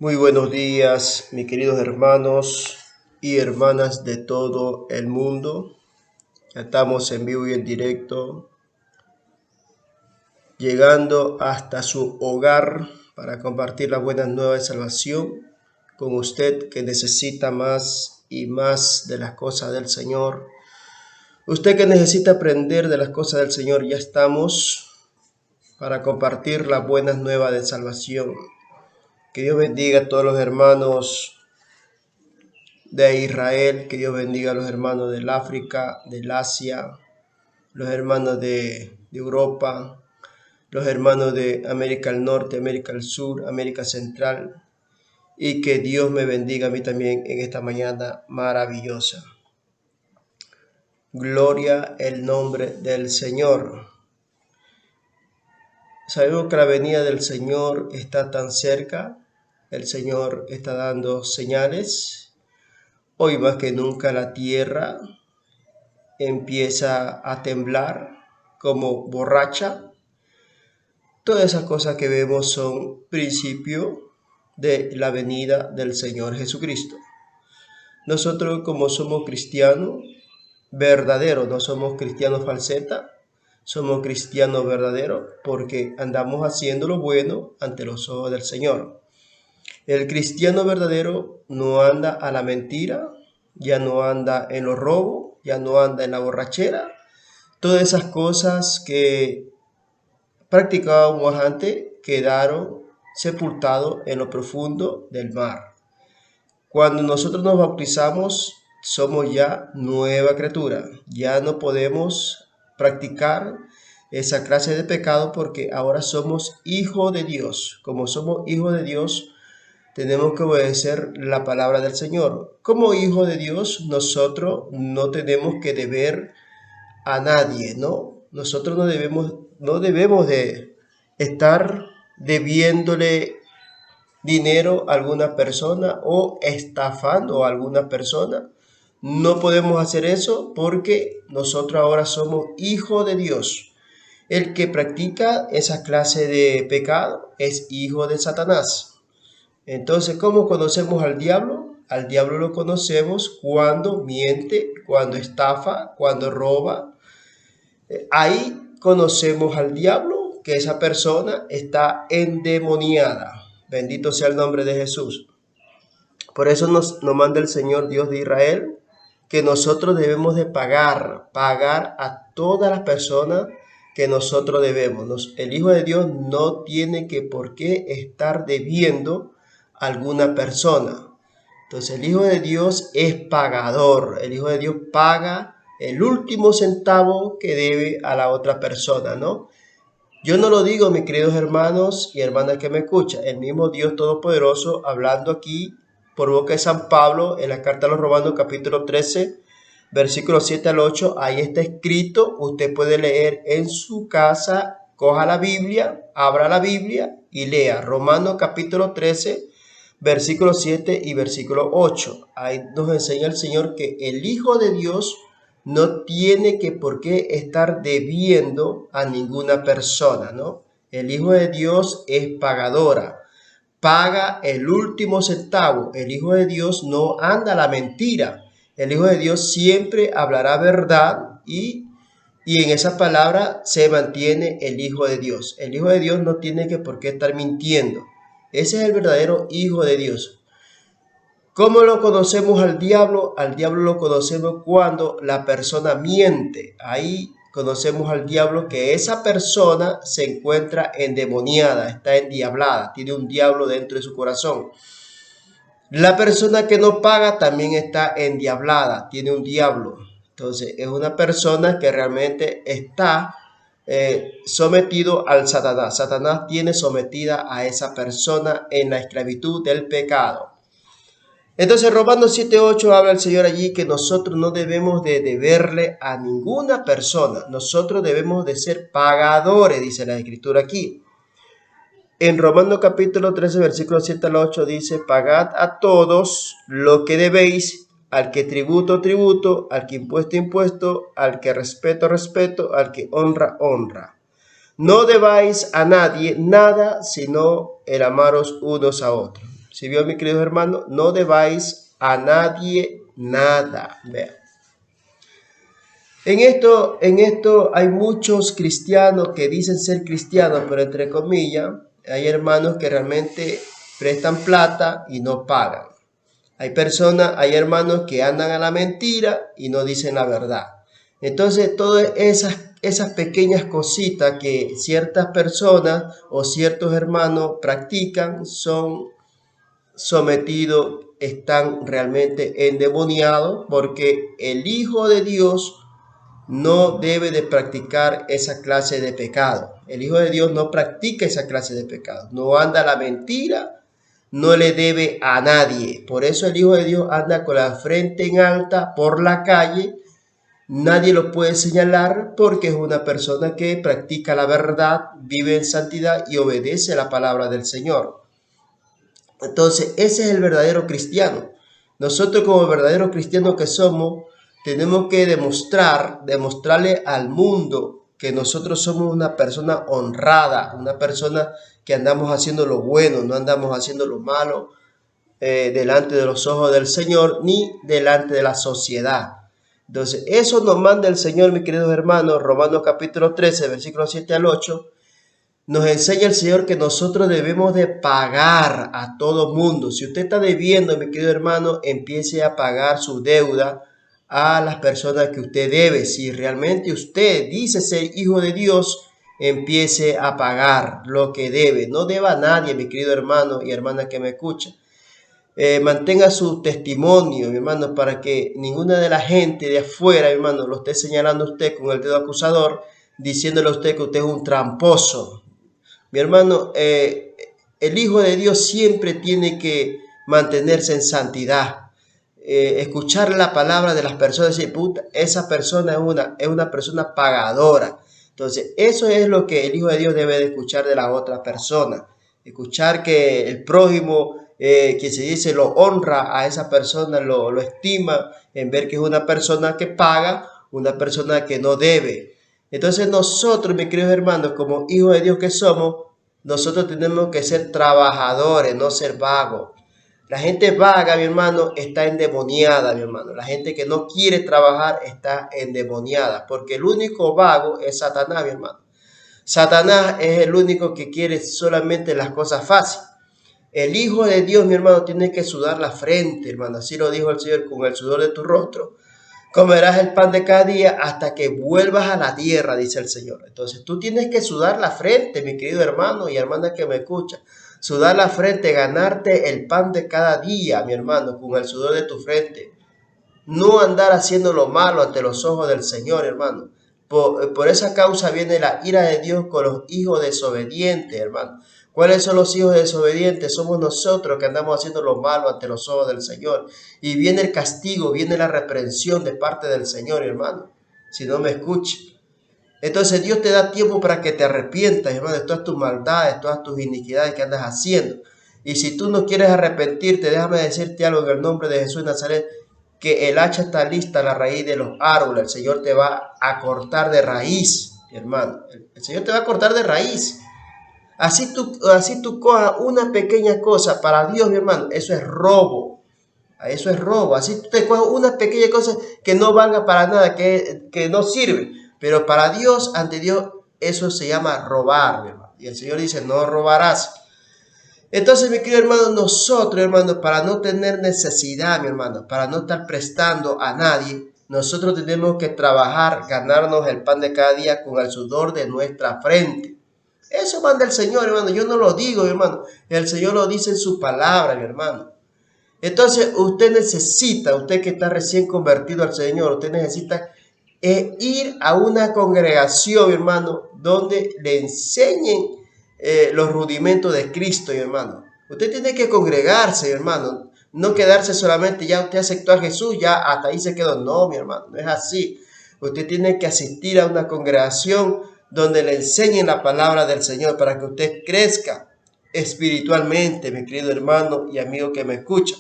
Muy buenos días, mis queridos hermanos y hermanas de todo el mundo. Ya estamos en vivo y en directo, llegando hasta su hogar para compartir las buenas nuevas de salvación con usted que necesita más y más de las cosas del Señor. Usted que necesita aprender de las cosas del Señor, ya estamos para compartir las buenas nuevas de salvación. Que Dios bendiga a todos los hermanos de Israel, que Dios bendiga a los hermanos del África, del Asia, los hermanos de Europa, los hermanos de América del Norte, América del Sur, América Central, y que Dios me bendiga a mí también en esta mañana maravillosa. Gloria el nombre del Señor. Sabemos que la venida del Señor está tan cerca, el Señor está dando señales. Hoy más que nunca la tierra empieza a temblar como borracha. Todas esas cosas que vemos son principio de la venida del Señor Jesucristo. Nosotros, como somos cristianos verdaderos, no somos cristianos falseta, somos cristianos verdaderos porque andamos haciendo lo bueno ante los ojos del Señor. El cristiano verdadero no anda a la mentira, ya no anda en los robos, ya no anda en la borrachera. Todas esas cosas que practicábamos antes quedaron sepultados en lo profundo del mar. Cuando nosotros nos bautizamos, somos ya nueva criatura. Ya no podemos practicar esa clase de pecado porque ahora somos hijos de Dios. Como somos hijos de Dios, tenemos que obedecer la palabra del Señor. Como hijos de Dios, nosotros no tenemos que deber a nadie, ¿no? Nosotros no debemos de estar debiéndole dinero a alguna persona o estafando a alguna persona. No podemos hacer eso porque nosotros ahora somos hijos de Dios. El que practica esa clase de pecado es hijo de Satanás. Entonces, ¿cómo conocemos al diablo? Al diablo lo conocemos cuando miente, cuando estafa, cuando roba. Ahí conocemos al diablo, que esa persona está endemoniada. Bendito sea el nombre de Jesús. Por eso nos manda el Señor Dios de Israel que nosotros debemos de pagar a todas las personas que nosotros debemos. El Hijo de Dios no tiene que por qué estar debiendo a alguna persona. Entonces el Hijo de Dios es pagador. El Hijo de Dios paga el último centavo que debe a la otra persona, ¿no? Yo no lo digo, mis queridos hermanos y hermanas que me escuchan. El mismo Dios Todopoderoso hablando aquí por boca de San Pablo en la carta a los Romanos capítulo 13, versículos 7 al 8. Ahí está escrito, usted puede leer en su casa, coja la Biblia, abra la Biblia y lea Romanos capítulo 13, versículo 7 y versículo 8. Ahí nos enseña el Señor que el Hijo de Dios no tiene que por qué estar debiendo a ninguna persona, ¿no? El Hijo de Dios es pagadora, paga el último centavo. El Hijo de Dios no anda a la mentira. El Hijo de Dios siempre hablará verdad y en esa palabra se mantiene el Hijo de Dios. El Hijo de Dios no tiene que por qué estar mintiendo. Ese es el verdadero Hijo de Dios. ¿Cómo lo conocemos al diablo? Al diablo lo conocemos cuando la persona miente. Ahí conocemos al diablo que esa persona se encuentra endemoniada, está endiablada, tiene un diablo dentro de su corazón. La persona que no paga también está endiablada, tiene un diablo. Entonces es una persona que realmente está sometido al Satanás. Satanás tiene sometida a esa persona en la esclavitud del pecado. Entonces, Romanos 7:8 habla el Señor allí que nosotros no debemos de deberle a ninguna persona. Nosotros debemos de ser pagadores, dice la Escritura aquí. En Romanos capítulo 13, versículo 7 al 8 dice, pagad a todos lo que debéis, al que tributo, tributo, al que impuesto, impuesto, al que respeto, respeto, al que honra, honra. No debáis a nadie nada, sino el amaros unos a otros. ¿Sí vio, mi querido hermano? No debáis a nadie nada. Vean. En esto hay muchos cristianos que dicen ser cristianos, pero entre comillas, hay hermanos que realmente prestan plata y no pagan. Hay hermanos que andan a la mentira y no dicen la verdad. Entonces, todas esas pequeñas cositas que ciertas personas o ciertos hermanos practican son sometidos, están realmente endemoniados, porque el Hijo de Dios no debe de practicar esa clase de pecado. El Hijo de Dios no practica esa clase de pecado. No anda a la mentira, no le debe a nadie. Por eso el Hijo de Dios anda con la frente en alta por la calle. Nadie lo puede señalar porque es una persona que practica la verdad, vive en santidad y obedece la palabra del Señor. Entonces, ese es el verdadero cristiano. Nosotros como verdaderos cristianos que somos, tenemos que demostrarle al mundo que nosotros somos una persona honrada, una persona que andamos haciendo lo bueno, no andamos haciendo lo malo delante de los ojos del Señor ni delante de la sociedad. Entonces, eso nos manda el Señor, mis queridos hermanos, Romanos capítulo 13, versículos 7 al 8. Nos enseña el Señor que nosotros debemos de pagar a todo mundo. Si usted está debiendo, mi querido hermano, empiece a pagar su deuda a las personas que usted debe. Si realmente usted dice ser hijo de Dios, empiece a pagar lo que debe. No deba a nadie, mi querido hermano y hermana que me escucha. Mantenga su testimonio, mi hermano, para que ninguna de la gente de afuera, mi hermano, lo esté señalando a usted con el dedo acusador, diciéndole a usted que usted es un tramposo. Mi hermano, el Hijo de Dios siempre tiene que mantenerse en santidad. Escuchar la palabra de las personas y decir, puta, esa persona es una persona pagadora. Entonces, eso es lo que el Hijo de Dios debe de escuchar de la otra persona. Escuchar que el prójimo, que se dice, lo honra a esa persona, lo estima, en ver que es una persona que paga, una persona que no debe. Entonces nosotros, mis queridos hermanos, como hijos de Dios que somos, nosotros tenemos que ser trabajadores, no ser vagos. La gente vaga, mi hermano, está endemoniada, mi hermano. La gente que no quiere trabajar está endemoniada, porque el único vago es Satanás, mi hermano. Satanás es el único que quiere solamente las cosas fáciles. El Hijo de Dios, mi hermano, tiene que sudar la frente, hermano. Así lo dijo el Señor, con el sudor de tu rostro comerás el pan de cada día hasta que vuelvas a la tierra, dice el Señor. Entonces tú tienes que sudar la frente, mi querido hermano y hermana que me escucha. Sudar la frente, ganarte el pan de cada día, mi hermano, con el sudor de tu frente. No andar haciendo lo malo ante los ojos del Señor, hermano. Por esa causa viene la ira de Dios con los hijos desobedientes, hermano. ¿Cuáles son los hijos desobedientes? Somos nosotros que andamos haciendo lo malo ante los ojos del Señor. Y viene el castigo, viene la reprensión de parte del Señor, hermano. Si no me escucha. Entonces Dios te da tiempo para que te arrepientas, hermano, de todas tus maldades, todas tus iniquidades que andas haciendo. Y si tú no quieres arrepentirte, déjame decirte algo en el nombre de Jesús de Nazaret, que el hacha está lista a la raíz de los árboles. El Señor te va a cortar de raíz, hermano. El Señor te va a cortar de raíz. Así tú cojas una pequeña cosa para Dios, mi hermano, eso es robo. Eso es robo. Así tú te cojas una pequeña cosa que no valga para nada, que no sirve. Pero para Dios, ante Dios, eso se llama robar, mi hermano. Y el Señor dice, no robarás. Entonces, mi querido hermano, nosotros, hermano, para no tener necesidad, mi hermano, para no estar prestando a nadie, nosotros tenemos que trabajar, ganarnos el pan de cada día con el sudor de nuestra frente. Eso manda el Señor, hermano. Yo no lo digo, mi hermano. El Señor lo dice en su palabra, mi hermano. Entonces, usted que está recién convertido al Señor, usted necesita ir a una congregación, mi hermano, donde le enseñen los rudimentos de Cristo, mi hermano. Usted tiene que congregarse, mi hermano. No quedarse solamente, ya usted aceptó a Jesús, ya hasta ahí se quedó. No, mi hermano, no es así. Usted tiene que asistir a una congregación donde le enseñen la palabra del Señor para que usted crezca espiritualmente, mi querido hermano y amigo que me escucha.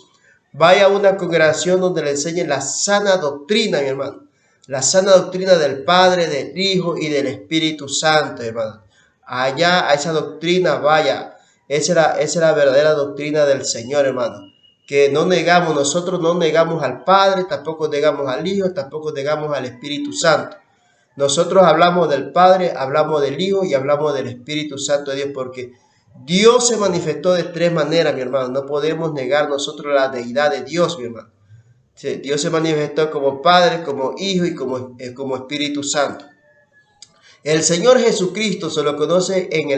Vaya a una congregación donde le enseñen la sana doctrina, mi hermano. La sana doctrina del Padre, del Hijo y del Espíritu Santo, hermano. Allá a esa doctrina vaya. Esa es la verdadera doctrina del Señor, hermano. Que no negamos, nosotros no negamos al Padre, tampoco negamos al Hijo, tampoco negamos al Espíritu Santo. Nosotros hablamos del Padre, hablamos del Hijo y hablamos del Espíritu Santo de Dios, porque Dios se manifestó de tres maneras, mi hermano. No podemos negar nosotros la deidad de Dios, mi hermano. Sí, Dios se manifestó como Padre, como Hijo y como Espíritu Santo. El Señor Jesucristo se lo conoce en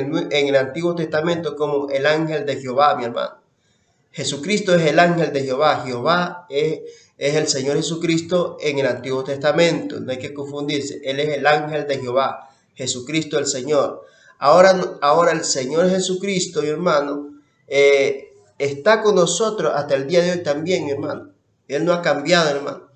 el Antiguo Testamento como el ángel de Jehová, mi hermano. Jesucristo es el ángel de Jehová. Jehová es el Señor Jesucristo en el Antiguo Testamento. No hay que confundirse. Él es el ángel de Jehová. Jesucristo el Señor. Ahora el Señor Jesucristo, mi hermano, está con nosotros hasta el día de hoy también, mi hermano. Él no ha cambiado, hermano.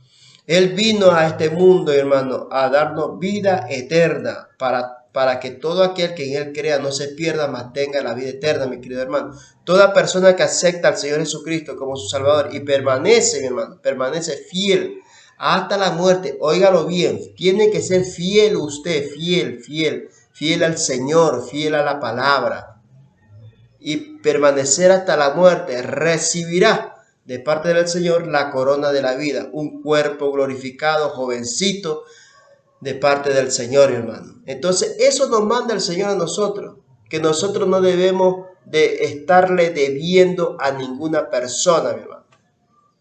Él vino a este mundo, hermano, a darnos vida eterna para que todo aquel que en Él crea no se pierda, mas tenga la vida eterna, mi querido hermano. Toda persona que acepta al Señor Jesucristo como su Salvador y permanece, mi hermano, permanece fiel hasta la muerte, óigalo bien, tiene que ser fiel usted, fiel al Señor, fiel a la palabra y permanecer hasta la muerte, recibirá de parte del Señor la corona de la vida, un cuerpo glorificado, jovencito, de parte del Señor, hermano. Entonces, eso nos manda el Señor a nosotros, que nosotros no debemos de estarle debiendo a ninguna persona, mi hermano.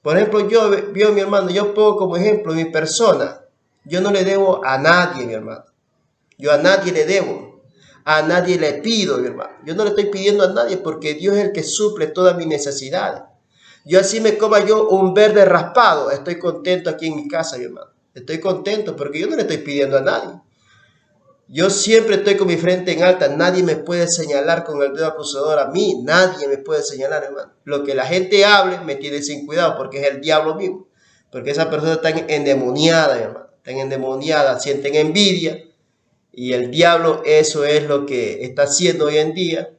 Por ejemplo, mi hermano, yo pongo como ejemplo mi persona. Yo no le debo a nadie, mi hermano. Yo a nadie le debo. A nadie le pido, mi hermano. Yo no le estoy pidiendo a nadie porque Dios es el que suple todas mis necesidades. Yo así me coma yo un verde raspado, estoy contento aquí en mi casa, mi hermano. Estoy contento porque yo no le estoy pidiendo a nadie. Yo siempre estoy con mi frente en alta. Nadie me puede señalar con el dedo acusador a mí. Nadie me puede señalar, hermano. Lo que la gente hable me tiene sin cuidado porque es el diablo mismo. Porque esa persona está endemoniada, hermano. Están endemoniadas, sienten envidia. Y el diablo, eso es lo que está haciendo hoy en día.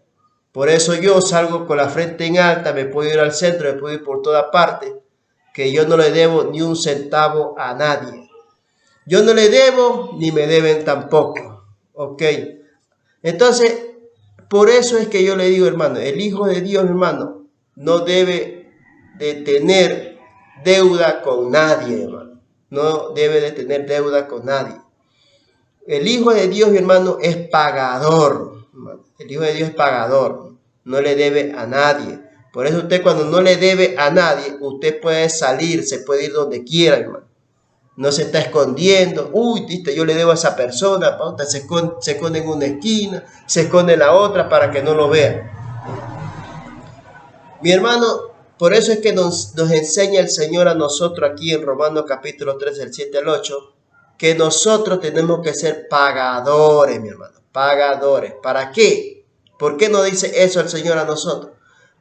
Por eso yo salgo con la frente en alta, me puedo ir al centro, me puedo ir por toda parte, que yo no le debo ni un centavo a nadie. Yo no le debo ni me deben tampoco. Ok. Entonces, por eso es que yo le digo, hermano, el Hijo de Dios, hermano, no debe de tener deuda con nadie, hermano. No debe de tener deuda con nadie. El Hijo de Dios, hermano, es pagador. El Hijo de Dios es pagador. No le debe a nadie. Por eso usted cuando no le debe a nadie, usted puede salir, se puede ir donde quiera, hermano. No se está escondiendo. Uy, viste, yo le debo a esa persona. Se esconde en una esquina, se esconde en la otra para que no lo vean. Mi hermano, por eso es que nos enseña el Señor a nosotros aquí en Romanos capítulo 3, del 7 al 8, que nosotros tenemos que ser pagadores, mi hermano. Pagadores. ¿Para qué? ¿Por qué nos dice eso el Señor a nosotros?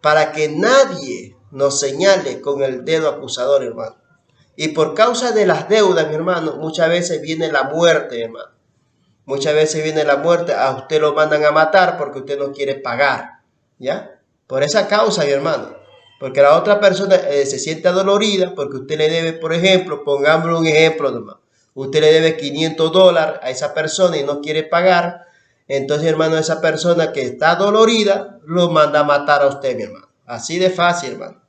Para que nadie nos señale con el dedo acusador, hermano. Y por causa de las deudas, mi hermano, muchas veces viene la muerte, hermano. Muchas veces viene la muerte, a usted lo mandan a matar porque usted no quiere pagar, ¿ya? Por esa causa, mi hermano. Porque la otra persona se siente adolorida porque usted le debe, por ejemplo, pongámosle un ejemplo nomás. Usted le debe $500 a esa persona y no quiere pagar. Entonces, hermano, esa persona que está dolorida lo manda a matar a usted, mi hermano. Así de fácil, hermano.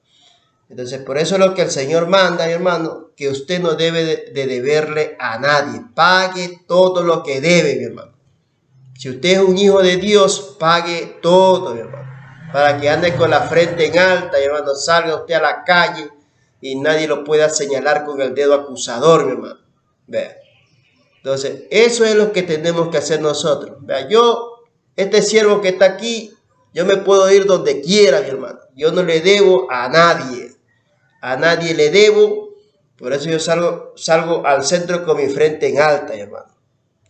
Entonces, por eso es lo que el Señor manda, hermano, que usted no debe de deberle a nadie. Pague todo lo que debe, mi hermano. Si usted es un hijo de Dios, pague todo, mi hermano. Para que ande con la frente en alta, mi hermano, salga usted a la calle y nadie lo pueda señalar con el dedo acusador, mi hermano. Vea. Entonces, eso es lo que tenemos que hacer nosotros. Vea, este siervo que está aquí, yo me puedo ir donde quiera, mi hermano. Yo no le debo a nadie. A nadie le debo. Por eso yo salgo al centro con mi frente en alta, hermano.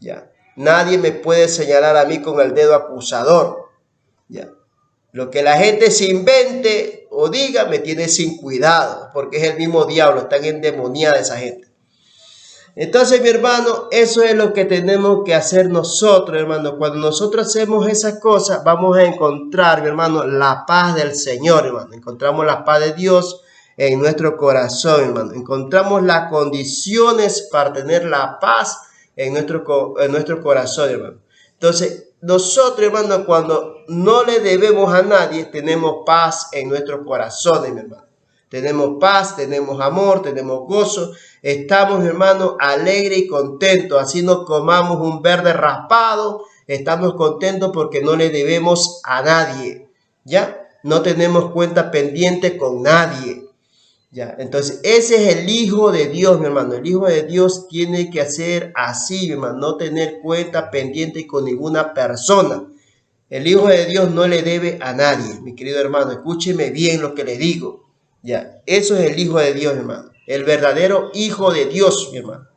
Ya. Nadie me puede señalar a mí con el dedo acusador. Ya. Lo que la gente se invente o diga me tiene sin cuidado, porque es el mismo diablo, están endemoniada esa gente. Entonces, mi hermano, eso es lo que tenemos que hacer nosotros, hermano. Cuando nosotros hacemos esas cosas, vamos a encontrar, mi hermano, la paz del Señor, hermano. Encontramos la paz de Dios en nuestro corazón, hermano. Encontramos las condiciones para tener la paz en nuestro corazón, hermano. Entonces, nosotros, hermano, cuando no le debemos a nadie, tenemos paz en nuestros corazones, mi hermano. Tenemos paz, tenemos amor, tenemos gozo. Estamos, mi hermano, alegres y contentos. Así nos comamos un verde raspado. Estamos contentos porque no le debemos a nadie. ¿Ya? No tenemos cuenta pendiente con nadie. ¿Ya? Entonces, ese es el Hijo de Dios, mi hermano. El Hijo de Dios tiene que hacer así, mi hermano. No tener cuenta pendiente con ninguna persona. El Hijo de Dios no le debe a nadie, mi querido hermano. Escúcheme bien lo que le digo. Ya, eso es el Hijo de Dios, mi hermano. El verdadero Hijo de Dios, mi hermano.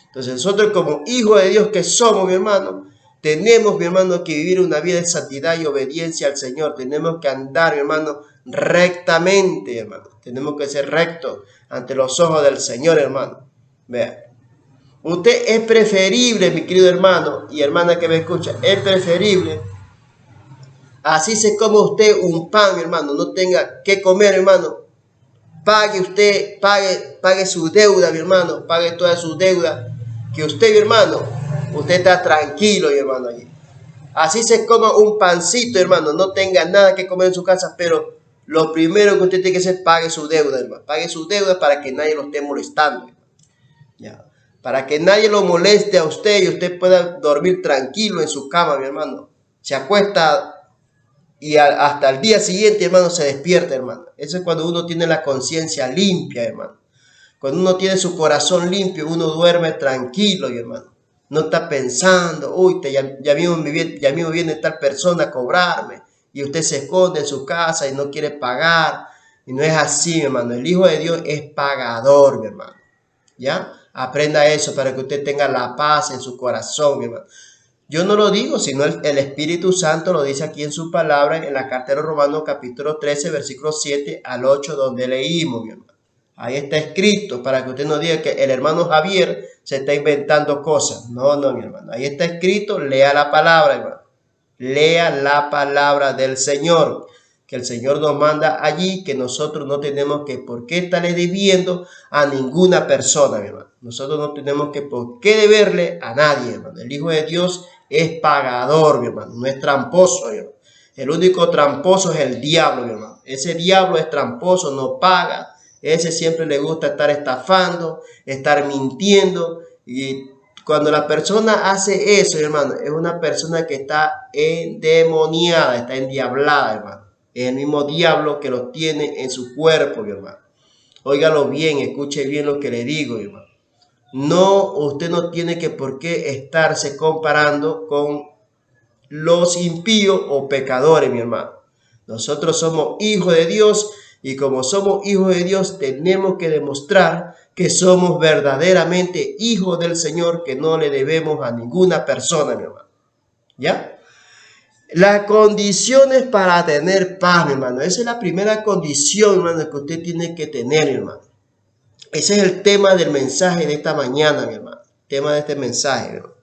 Entonces, nosotros como hijos de Dios que somos, mi hermano, tenemos, mi hermano, que vivir una vida de santidad y obediencia al Señor. Tenemos que andar, mi hermano, rectamente, hermano. Tenemos que ser rectos ante los ojos del Señor, hermano. Vea. Usted es preferible, mi querido hermano y hermana que me escucha, es preferible. Así se come usted un pan, mi hermano, no tenga que comer, hermano. Pague usted, pague su deuda, mi hermano, pague toda su deuda. Que usted, mi hermano, usted está tranquilo, mi hermano, allí. Así se coma un pancito, hermano, no tenga nada que comer en su casa, pero lo primero que usted tiene que hacer, pague su deuda, hermano. Pague su deuda para que nadie lo esté molestando, hermano. Ya. Para que nadie lo moleste a usted y usted pueda dormir tranquilo en su cama, mi hermano. Se acuesta y hasta el día siguiente, hermano, se despierta, hermano. Eso es cuando uno tiene la conciencia limpia, hermano. Cuando uno tiene su corazón limpio, uno duerme tranquilo, hermano. No está pensando, uy, ya mismo viene tal persona a cobrarme. Y usted se esconde en su casa y no quiere pagar. Y no es así, mi hermano. El Hijo de Dios es pagador, mi hermano. ¿Ya? Aprenda eso para que usted tenga la paz en su corazón, mi hermano. Yo no lo digo, sino el Espíritu Santo lo dice aquí en su palabra, en la carta de los Romanos capítulo 13, versículos 7 al 8, donde leímos, mi hermano. Ahí está escrito para que usted no diga que el hermano Javier se está inventando cosas. No, mi hermano. Ahí está escrito, lea la palabra, hermano. Lea la palabra del Señor, que el Señor nos manda allí, que nosotros no tenemos que por qué estarle debiendo a ninguna persona, mi hermano. Nosotros no tenemos que por qué deberle a nadie, hermano. El Hijo de Dios es pagador, mi hermano, no es tramposo, mi hermano. El único tramposo es el diablo, mi hermano. Ese diablo es tramposo, no paga. Ese siempre le gusta estar estafando, estar mintiendo. Y cuando la persona hace eso, hermano, es una persona que está endemoniada, está endiablada, hermano. Es el mismo diablo que lo tiene en su cuerpo, mi hermano. Óigalo bien, escuche bien lo que le digo, mi hermano. No, usted no tiene que por qué estarse comparando con los impíos o pecadores, mi hermano. Nosotros somos hijos de Dios y como somos hijos de Dios tenemos que demostrar que somos verdaderamente hijos del Señor, que no le debemos a ninguna persona, mi hermano. ¿Ya? Las condiciones para tener paz, mi hermano. Esa es la primera condición, hermano, que usted tiene que tener, mi hermano. Ese es el tema del mensaje de esta mañana, mi hermano. El tema de este mensaje, mi hermano.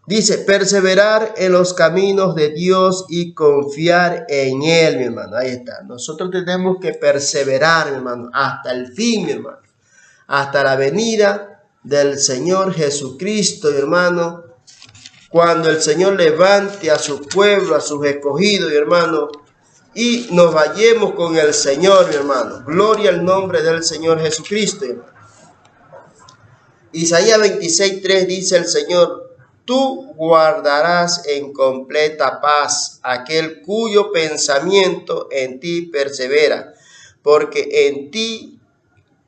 Dice, perseverar en los caminos de Dios y confiar en Él, mi hermano. Ahí está. Nosotros tenemos que perseverar, mi hermano, hasta el fin, mi hermano. Hasta la venida del Señor Jesucristo, mi hermano. Cuando el Señor levante a su pueblo, a sus escogidos, mi hermano, y nos vayamos con el Señor, mi hermano. Gloria al nombre del Señor Jesucristo, hermano. Isaías 26:3 dice el Señor, tú guardarás en completa paz aquel cuyo pensamiento en ti persevera, porque en ti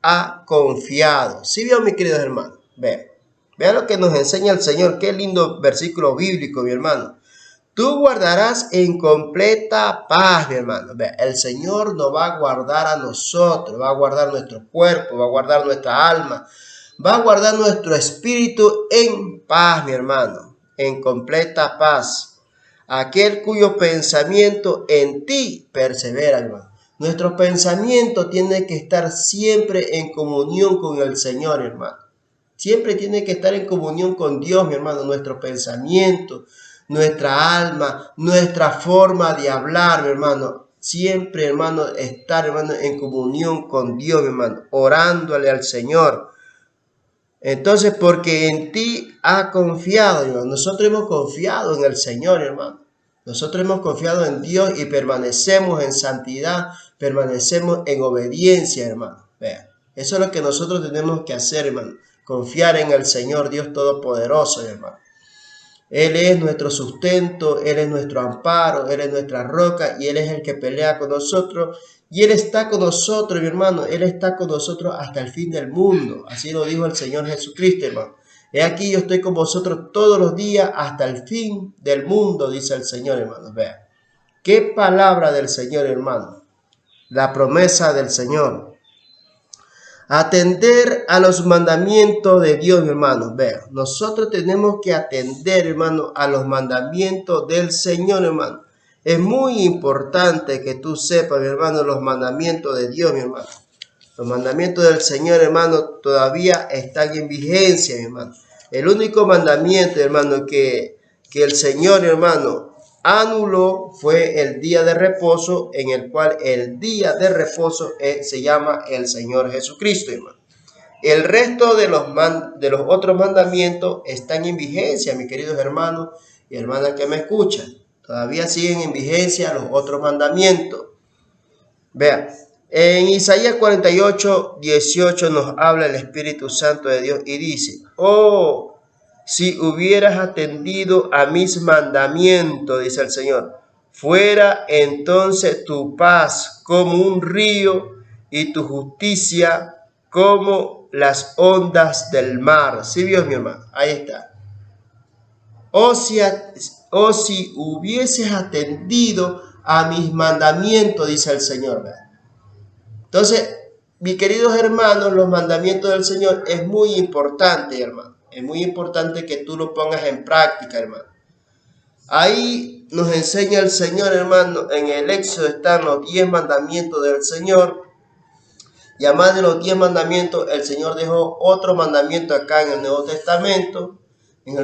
ha confiado. ¿Sí vio, mis queridos hermanos? Vean lo que nos enseña el Señor. Qué lindo versículo bíblico, mi hermano. Tú guardarás en completa paz, mi hermano. El Señor nos va a guardar a nosotros, va a guardar nuestro cuerpo, va a guardar nuestra alma, va a guardar nuestro espíritu en paz, mi hermano, en completa paz. Aquel cuyo pensamiento en ti persevera, hermano. Nuestro pensamiento tiene que estar siempre en comunión con el Señor, hermano. Siempre tiene que estar en comunión con Dios, mi hermano. Nuestro pensamiento, nuestra alma, nuestra forma de hablar, mi hermano. Siempre, hermano, estar, hermano, en comunión con Dios, mi hermano. Orándole al Señor. Entonces, porque en ti ha confiado, hermano. Nosotros hemos confiado en el Señor, hermano. Nosotros hemos confiado en Dios y permanecemos en santidad, permanecemos en obediencia, hermano. Vean, eso es lo que nosotros tenemos que hacer, hermano. Confiar en el Señor Dios Todopoderoso, hermano. Él es nuestro sustento, Él es nuestro amparo, Él es nuestra roca y Él es el que pelea con nosotros. Y Él está con nosotros, mi hermano. Él está con nosotros hasta el fin del mundo. Así lo dijo el Señor Jesucristo, hermano. He aquí yo estoy con vosotros todos los días hasta el fin del mundo, dice el Señor, hermano. Vean. Qué palabra del Señor, hermano. La promesa del Señor. Atender a los mandamientos de Dios, mi hermano. Vean, nosotros tenemos que atender, hermano, a los mandamientos del Señor, hermano. Es muy importante que tú sepas, mi hermano, los mandamientos de Dios, mi hermano. Los mandamientos del Señor, hermano, todavía están en vigencia, mi hermano. El único mandamiento, hermano, que el Señor, hermano, anuló fue el día de reposo, en el cual el día de reposo se llama el Señor Jesucristo, hermano. El resto de los otros mandamientos están en vigencia, mis queridos hermanos y hermanas que me escuchan. Todavía siguen en vigencia los otros mandamientos. Vean, en Isaías 48, 18 nos habla el Espíritu Santo de Dios y dice: oh, si hubieras atendido a mis mandamientos, dice el Señor, fuera entonces tu paz como un río y tu justicia como las ondas del mar. ¿Sí vio, mi hermano? Ahí está. O si hubieses atendido a mis mandamientos, dice el Señor. Entonces, mis queridos hermanos, los mandamientos del Señor es muy importante, hermano. Es muy importante que tú lo pongas en práctica, hermano. Ahí nos enseña el Señor, hermano, en el Éxodo están los 10 mandamientos del Señor. Y además de los 10 mandamientos, el Señor dejó otro mandamiento acá en el Nuevo Testamento. En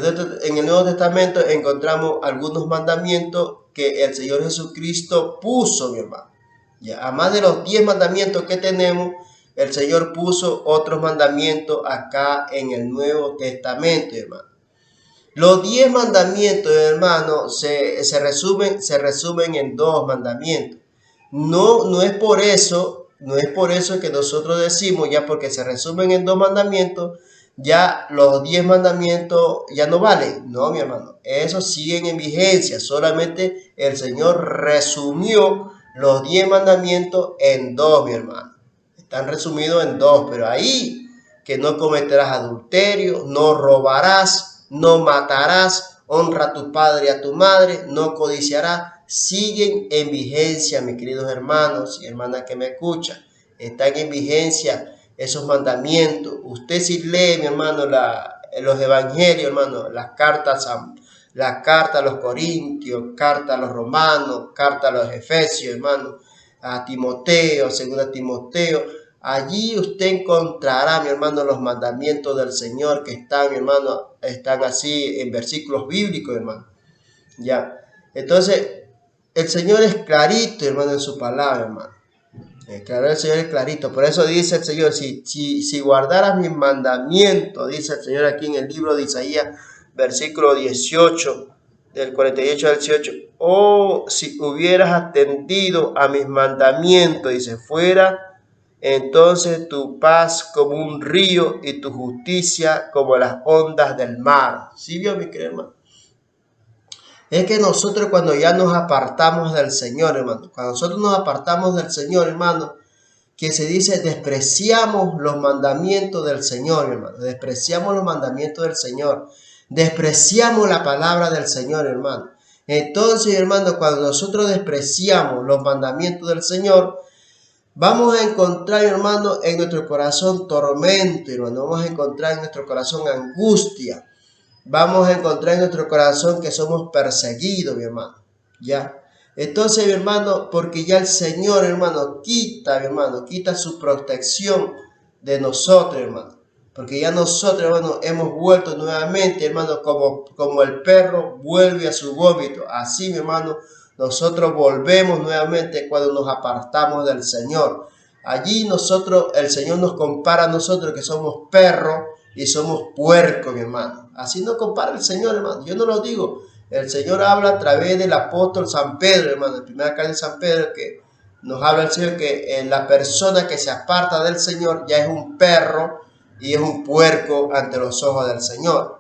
el Nuevo Testamento encontramos algunos mandamientos que el Señor Jesucristo puso, mi hermano. Ya, además de los 10 mandamientos que tenemos, el Señor puso otros mandamientos acá en el Nuevo Testamento, hermano. Los 10 mandamientos, hermano, se resumen en 2 mandamientos. No es por eso que nosotros decimos, ya porque se resumen en 2 mandamientos, ya los 10 mandamientos ya no valen. No, mi hermano, esos siguen en vigencia. Solamente el Señor resumió los 10 mandamientos en 2, mi hermano. Están resumidos en 2, pero ahí que no cometerás adulterio, no robarás, no matarás, honra a tu padre y a tu madre, no codiciarás, siguen en vigencia, mis queridos hermanos y hermanas que me escuchan. Están en vigencia esos mandamientos. Usted si lee, mi hermano, los evangelios, hermano, las cartas a los Corintios, carta a los Romanos, carta a los Efesios, hermano, a Timoteo, segunda Timoteo. Allí usted encontrará, mi hermano, los mandamientos del Señor que están, mi hermano, están así en versículos bíblicos, hermano. Ya. Entonces, el Señor es clarito, hermano, en su palabra, hermano. Claro, el Señor es clarito. Por eso dice el Señor, si guardaras mis mandamientos, dice el Señor aquí en el libro de Isaías, versículo 18, del 48 al 18, oh, si hubieras atendido a mis mandamientos, dice, fuera entonces tu paz como un río y tu justicia como las ondas del mar. ¿Sí vio, mi querido hermano? Es que nosotros cuando ya nos apartamos del Señor, hermano, cuando nosotros nos apartamos del Señor, hermano, que se dice despreciamos los mandamientos del Señor, hermano, despreciamos los mandamientos del Señor, despreciamos la palabra del Señor, hermano. Entonces, hermano, cuando nosotros despreciamos los mandamientos del Señor, vamos a encontrar, hermano, en nuestro corazón tormento, hermano, vamos a encontrar en nuestro corazón angustia. Vamos a encontrar en nuestro corazón que somos perseguidos, mi hermano. Ya. Entonces, mi hermano, porque ya el Señor, hermano, quita su protección de nosotros, hermano. Porque ya nosotros, hermano, hemos vuelto nuevamente, hermano, como el perro vuelve a su vómito. Así, mi hermano, nosotros volvemos nuevamente cuando nos apartamos del Señor. Allí el Señor nos compara a nosotros que somos perros y somos puercos, mi hermano. Así no compara el Señor, hermano. Yo no lo digo. El Señor habla a través del apóstol San Pedro, hermano. En primera carta de San Pedro, que nos habla el Señor que la persona que se aparta del Señor ya es un perro y es un puerco ante los ojos del Señor.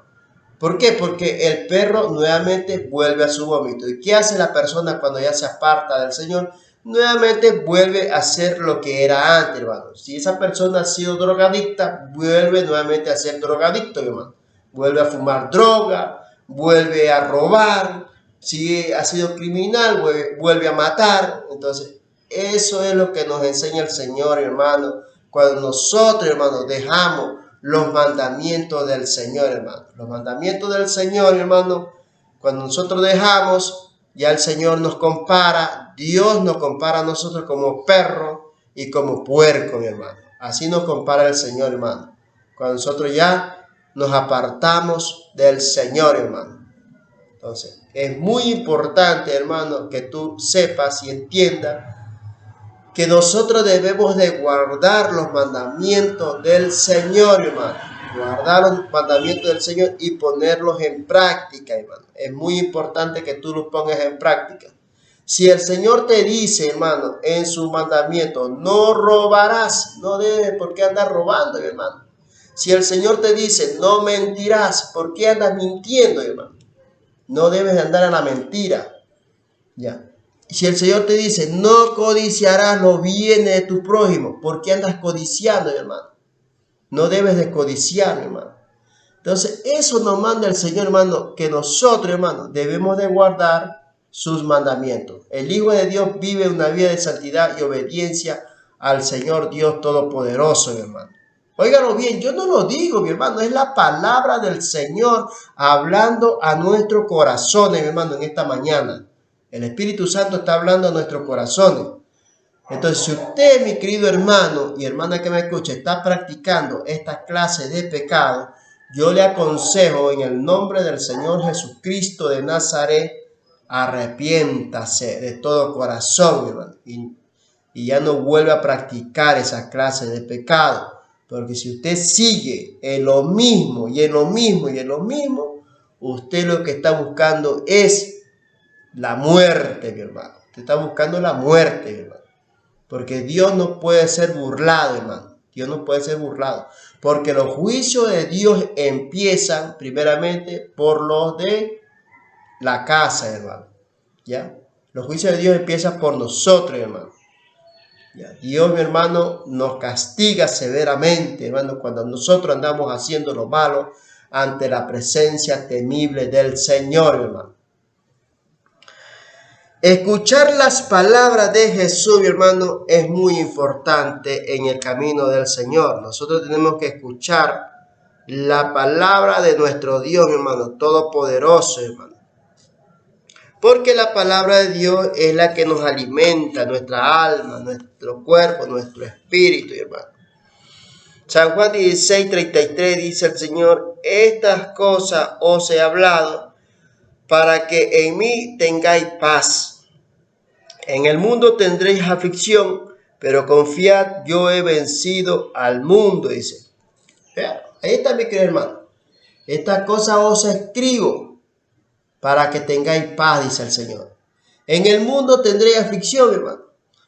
¿Por qué? Porque el perro nuevamente vuelve a su vómito. ¿Y qué hace la persona cuando ya se aparta del Señor? Nuevamente vuelve a ser lo que era antes, hermano. Si esa persona ha sido drogadicta, vuelve nuevamente a ser drogadicto, hermano. Vuelve a fumar droga, vuelve a robar. Si ha sido criminal, vuelve a matar. Entonces, eso es lo que nos enseña el Señor, hermano. Cuando nosotros, hermano, dejamos los mandamientos del Señor, hermano. Los mandamientos del Señor, hermano, cuando nosotros dejamos, ya el Señor nos compara, Dios nos compara a nosotros como perro y como puerco, mi hermano. Así nos compara el Señor, hermano. Cuando nosotros ya nos apartamos del Señor, hermano. Entonces, es muy importante, hermano, que tú sepas y entiendas que nosotros debemos de guardar los mandamientos del Señor, hermano. Guardar los mandamientos del Señor y ponerlos en práctica, hermano. Es muy importante que tú los pongas en práctica. Si el Señor te dice, hermano, en su mandamiento, no robarás, no debes por qué andar robando, hermano. Si el Señor te dice, no mentirás, ¿por qué andas mintiendo, hermano? No debes de andar a la mentira, ya. Si el Señor te dice, no codiciarás los bienes de tu prójimo, ¿por qué andas codiciando, hermano? No debes de codiciar, hermano. Entonces, eso nos manda el Señor, hermano, que nosotros, hermano, debemos de guardar sus mandamientos. El Hijo de Dios vive una vida de santidad y obediencia al Señor Dios Todopoderoso, mi hermano. Óigalo bien, yo no lo digo, mi hermano, es la palabra del Señor hablando a nuestros corazones, mi hermano, en esta mañana. El Espíritu Santo está hablando a nuestros corazones. Entonces, si usted, mi querido hermano y hermana que me escucha, está practicando esta clase de pecado, yo le aconsejo en el nombre del Señor Jesucristo de Nazaret, arrepiéntase de todo corazón, hermano, y ya no vuelva a practicar esa clase de pecado. Porque si usted sigue en lo mismo y en lo mismo y en lo mismo, usted lo que está buscando es la muerte, mi hermano. Usted está buscando la muerte, mi hermano. Porque Dios no puede ser burlado, hermano. Dios no puede ser burlado. Porque los juicios de Dios empiezan primeramente por los de la casa, hermano. ¿Ya? Los juicios de Dios empiezan por nosotros, hermano. ¿Ya? Dios, mi hermano, nos castiga severamente, hermano, cuando nosotros andamos haciendo lo malo ante la presencia temible del Señor, hermano. Escuchar las palabras de Jesús, mi hermano, es muy importante en el camino del Señor. Nosotros tenemos que escuchar la palabra de nuestro Dios, mi hermano, todopoderoso, hermano. Porque la palabra de Dios es la que nos alimenta, nuestra alma, nuestro cuerpo, nuestro espíritu, hermano. San Juan 16:33 dice el Señor, estas cosas os he hablado para que en mí tengáis paz. En el mundo tendréis aflicción, pero confiad, yo he vencido al mundo, dice. Ahí está, mi querido hermano. Estas cosas os escribo para que tengáis paz, dice el Señor. En el mundo tendréis aflicción, hermano.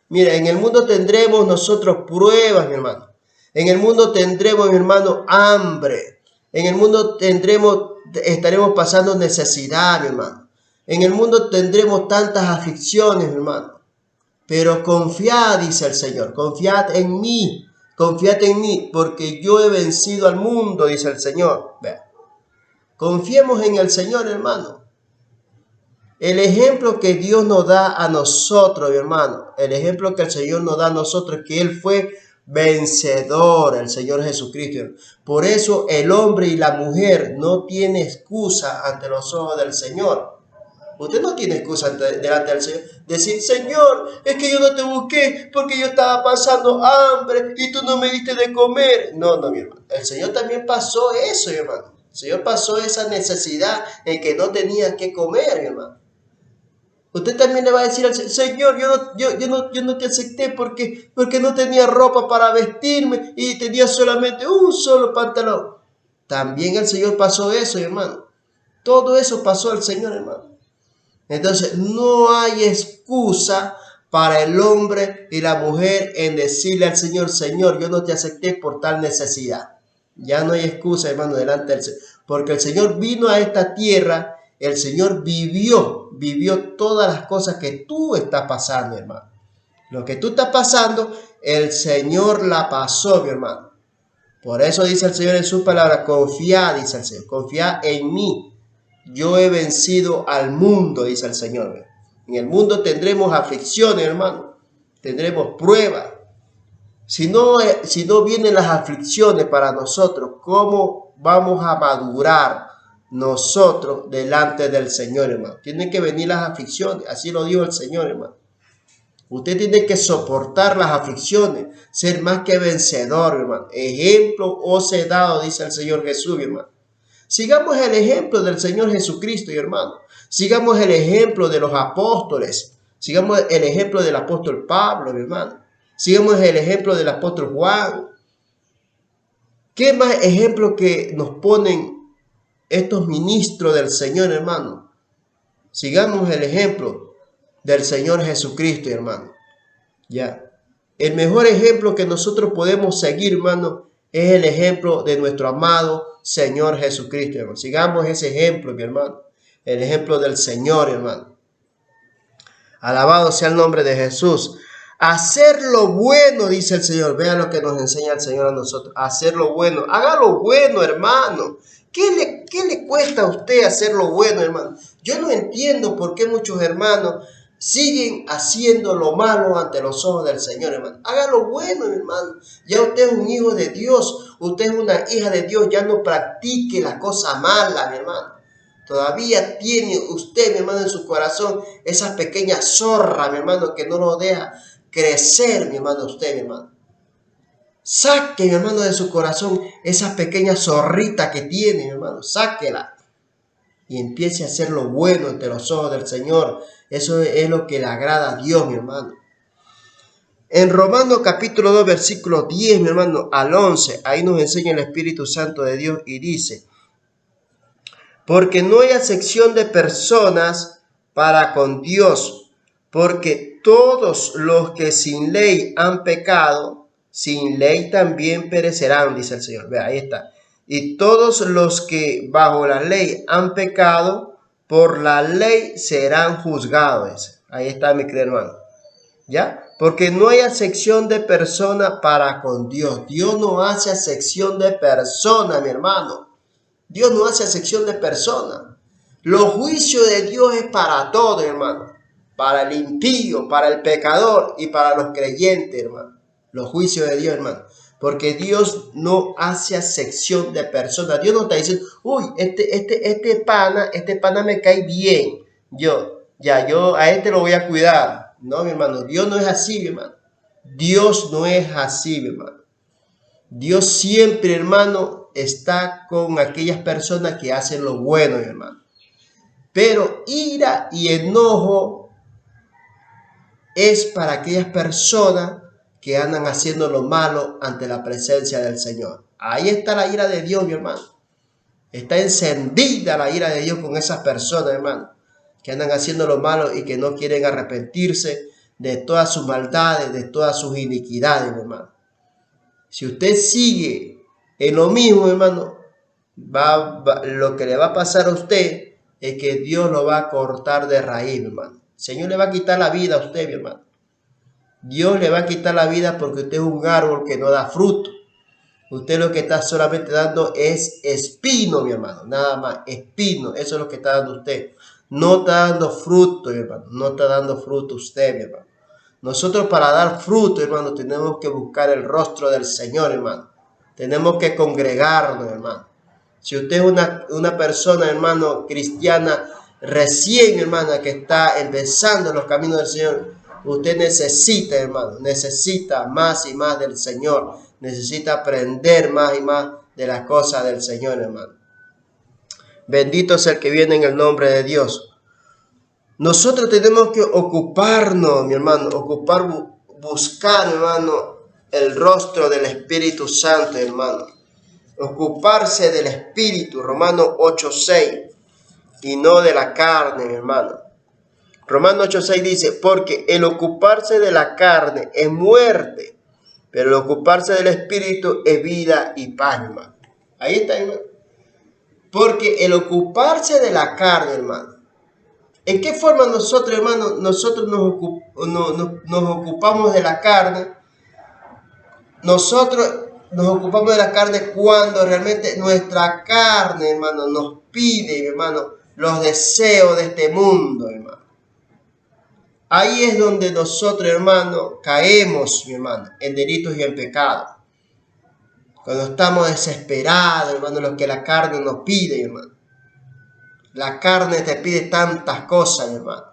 Mira, en el mundo tendremos nosotros pruebas, mi hermano. En el mundo tendremos, mi hermano, hambre. En el mundo estaremos pasando necesidad, mi hermano. En el mundo tendremos tantas aflicciones, mi hermano. Pero confiad, dice el Señor, confiad en mí, porque yo he vencido al mundo, dice el Señor. Vean. Confiemos en el Señor, hermano. El ejemplo que Dios nos da a nosotros, hermano, el ejemplo que el Señor nos da a nosotros, que Él fue vencedor, el Señor Jesucristo. Por eso el hombre y la mujer no tienen excusa ante los ojos del Señor. Usted no tiene excusa delante del Señor. Decir, Señor, es que yo no te busqué porque yo estaba pasando hambre y tú no me diste de comer. No, mi hermano. El Señor también pasó eso, mi hermano. El Señor pasó esa necesidad en que no tenía que comer, mi hermano. Usted también le va a decir al Señor, yo no te acepté porque no tenía ropa para vestirme y tenía solamente un solo pantalón. También el Señor pasó eso, hermano. Todo eso pasó al Señor, hermano. Entonces, no hay excusa para el hombre y la mujer en decirle al Señor, Señor, yo no te acepté por tal necesidad. Ya no hay excusa, hermano, delante del Señor. Porque el Señor vino a esta tierra, el Señor vivió todas las cosas que tú estás pasando, hermano. Lo que tú estás pasando, el Señor la pasó, mi hermano. Por eso dice el Señor en su palabra, confía, dice el Señor, confía en mí. Yo he vencido al mundo, dice el Señor. En el mundo tendremos aflicciones, hermano. Tendremos pruebas. Si no vienen las aflicciones para nosotros, ¿cómo vamos a madurar nosotros delante del Señor, hermano? Tienen que venir las aflicciones. Así lo dijo el Señor, hermano. Usted tiene que soportar las aflicciones, ser más que vencedor, hermano. Ejemplo os he dado, dice el Señor Jesús, hermano. Sigamos el ejemplo del Señor Jesucristo, hermano. Sigamos el ejemplo de los apóstoles. Sigamos el ejemplo del apóstol Pablo, hermano. Sigamos el ejemplo del apóstol Juan. ¿Qué más ejemplo que nos ponen estos ministros del Señor, hermano? Sigamos el ejemplo del Señor Jesucristo, hermano. Ya. El mejor ejemplo que nosotros podemos seguir, hermano, es el ejemplo de nuestro amado Señor Jesucristo, hermano. Sigamos ese ejemplo, mi hermano. El ejemplo del Señor, hermano. Alabado sea el nombre de Jesús. Hacer lo bueno, dice el Señor. Vean lo que nos enseña el Señor a nosotros. Hacer lo bueno. Haga lo bueno, hermano. ¿Qué le cuesta a usted hacer lo bueno, hermano? Yo no entiendo por qué muchos hermanos siguen haciendo lo malo ante los ojos del Señor, hermano. Haga lo bueno, hermano. Ya usted es un hijo de Dios. Usted es una hija de Dios. Ya no practique la cosa mala, mi hermano. Todavía tiene usted, mi hermano, en su corazón esa pequeña zorra, mi hermano, que no lo deja crecer, mi hermano, usted, mi hermano. Saque, mi hermano, de su corazón esa pequeña zorrita que tiene, mi hermano. Sáquela y empiece a hacer lo bueno ante los ojos del Señor. Eso es lo que le agrada a Dios, mi hermano. En Romanos capítulo 2, versículo 10, mi hermano, al 11, ahí nos enseña el Espíritu Santo de Dios y dice: porque no hay acepción de personas para con Dios, porque todos los que sin ley han pecado, sin ley también perecerán, dice el Señor. Ve, ahí está. Y todos los que bajo la ley han pecado, por la ley serán juzgados. Ahí está, mi querido hermano. ¿Ya? Porque no hay acepción de persona para con Dios. Dios no hace acepción de persona, mi hermano. Dios no hace acepción de persona. Los juicios de Dios es para todo, hermano. Para el impío, para el pecador y para los creyentes, hermano. Los juicios de Dios, hermano. Porque Dios no hace acepción de persona. Dios no está diciendo, uy, este pana me cae bien. Yo a este lo voy a cuidar. No, mi hermano, Dios no es así, mi hermano. Dios no es así, mi hermano. Dios siempre, hermano, está con aquellas personas que hacen lo bueno, mi hermano. Pero ira y enojo es para aquellas personas que andan haciendo lo malo ante la presencia del Señor. Ahí está la ira de Dios, mi hermano. Está encendida la ira de Dios con esas personas, hermano, que andan haciendo lo malo y que no quieren arrepentirse de todas sus maldades, de todas sus iniquidades, mi hermano. Si usted sigue en lo mismo, hermano, lo que le va a pasar a usted es que Dios lo va a cortar de raíz, mi hermano. El Señor le va a quitar la vida a usted, mi hermano. Dios le va a quitar la vida porque usted es un árbol que no da fruto. Usted lo que está solamente dando es espino, mi hermano. Nada más, espino. Eso es lo que está dando usted. No está dando fruto, mi hermano. No está dando fruto usted, mi hermano. Nosotros para dar fruto, hermano, tenemos que buscar el rostro del Señor, hermano. Tenemos que congregarnos, hermano. Si usted es una persona, hermano, cristiana, recién, hermana, que está empezando los caminos del Señor, usted necesita, hermano, necesita más y más del Señor. Necesita aprender más y más de las cosas del Señor, hermano. Bendito es el que viene en el nombre de Dios. Nosotros tenemos que ocuparnos, mi hermano, buscar, hermano, el rostro del Espíritu Santo, hermano. Ocuparse del espíritu, Romanos 8:6, y no de la carne, mi hermano. Romanos 8:6 dice, porque el ocuparse de la carne es muerte, pero el ocuparse del espíritu es vida y paz, hermano. Ahí está, hermano. Porque el ocuparse de la carne, hermano. ¿En qué forma nosotros, hermano, nosotros nos ocupamos de la carne? Nosotros nos ocupamos de la carne cuando realmente nuestra carne, hermano, nos pide, hermano, los deseos de este mundo, hermano. Ahí es donde nosotros, hermano, caemos, mi hermano, en delitos y en pecados. Cuando estamos desesperados, hermano, lo que la carne nos pide, hermano. La carne te pide tantas cosas, hermano.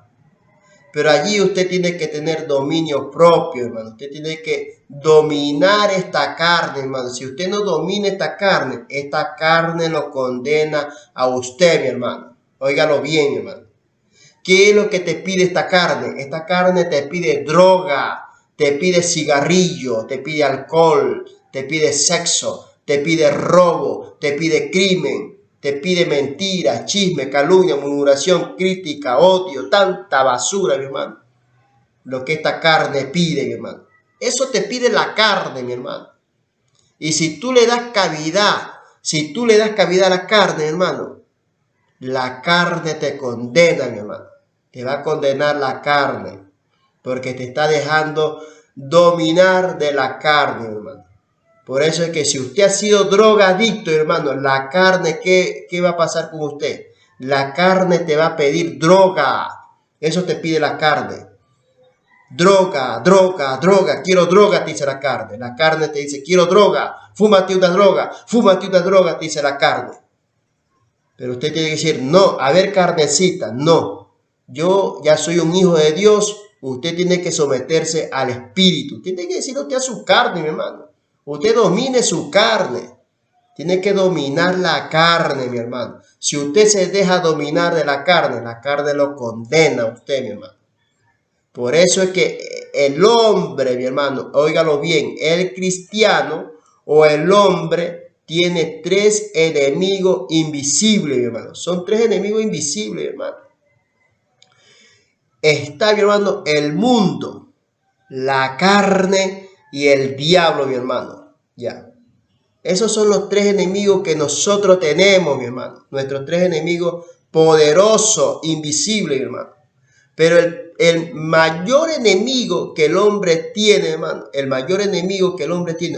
Pero allí usted tiene que tener dominio propio, hermano. Usted tiene que dominar esta carne, hermano. Si usted no domina esta carne lo condena a usted, mi hermano. Óigalo bien, mi hermano. ¿Qué es lo que te pide esta carne? Esta carne te pide droga, te pide cigarrillo, te pide alcohol, te pide sexo, te pide robo, te pide crimen, te pide mentira, chisme, calumnia, murmuración, crítica, odio, tanta basura, mi hermano. Lo que esta carne pide, mi hermano. Eso te pide la carne, mi hermano. Y si tú le das cavidad, a la carne, hermano, la carne te condena, mi hermano. Te va a condenar la carne, porque te está dejando dominar de la carne, hermano. Por eso es que si usted ha sido drogadicto, hermano, la carne, ¿qué va a pasar con usted? La carne te va a pedir droga. Eso te pide la carne. Droga, droga, droga. Quiero droga, te dice la carne. La carne te dice, quiero droga. Fúmate una droga, te dice la carne. Pero usted tiene que decir, no, a ver, carnecita, no. Yo ya soy un hijo de Dios. Usted tiene que someterse al espíritu. Usted tiene que decir usted a su carne, mi hermano. Usted domine su carne. Tiene que dominar la carne, mi hermano. Si usted se deja dominar de la carne lo condena a usted, mi hermano. Por eso es que el hombre, mi hermano, óigalo bien, el cristiano o el hombre tiene tres enemigos invisibles, mi hermano. Son tres enemigos invisibles, mi hermano. Está, mi hermano, el mundo, la carne y el diablo, mi hermano. Ya. Esos son los tres enemigos que nosotros tenemos, mi hermano. Nuestros tres enemigos poderosos, invisibles, mi hermano. Pero el mayor enemigo que el hombre tiene, hermano,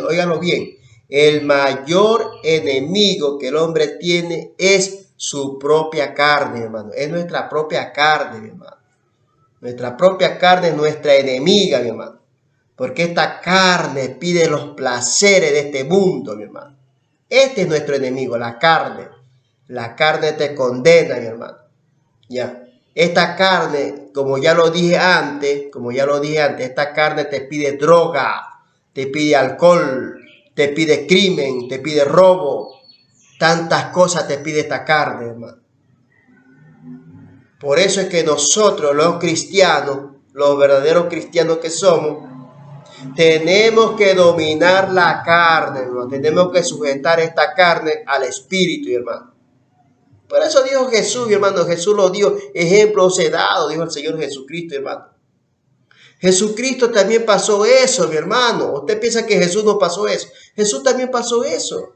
óiganlo bien, el mayor enemigo que el hombre tiene es su propia carne, hermano. Es nuestra propia carne, mi hermano. Nuestra propia carne es nuestra enemiga, mi hermano. Porque esta carne pide los placeres de este mundo, mi hermano. Este es nuestro enemigo, la carne. La carne te condena, mi hermano. Ya. Esta carne, como ya lo dije antes, esta carne te pide droga, te pide alcohol, te pide crimen, te pide robo. Tantas cosas te pide esta carne, hermano. Por eso es que nosotros, los cristianos, los verdaderos cristianos que somos, tenemos que dominar la carne, hermano. Tenemos que sujetar esta carne al espíritu, hermano. Por eso dijo Jesús, mi hermano. Jesús lo dio. Ejemplo os he dado, dijo el Señor Jesucristo, hermano. Jesucristo también pasó eso, mi hermano. Usted piensa que Jesús no pasó eso. Jesús también pasó eso.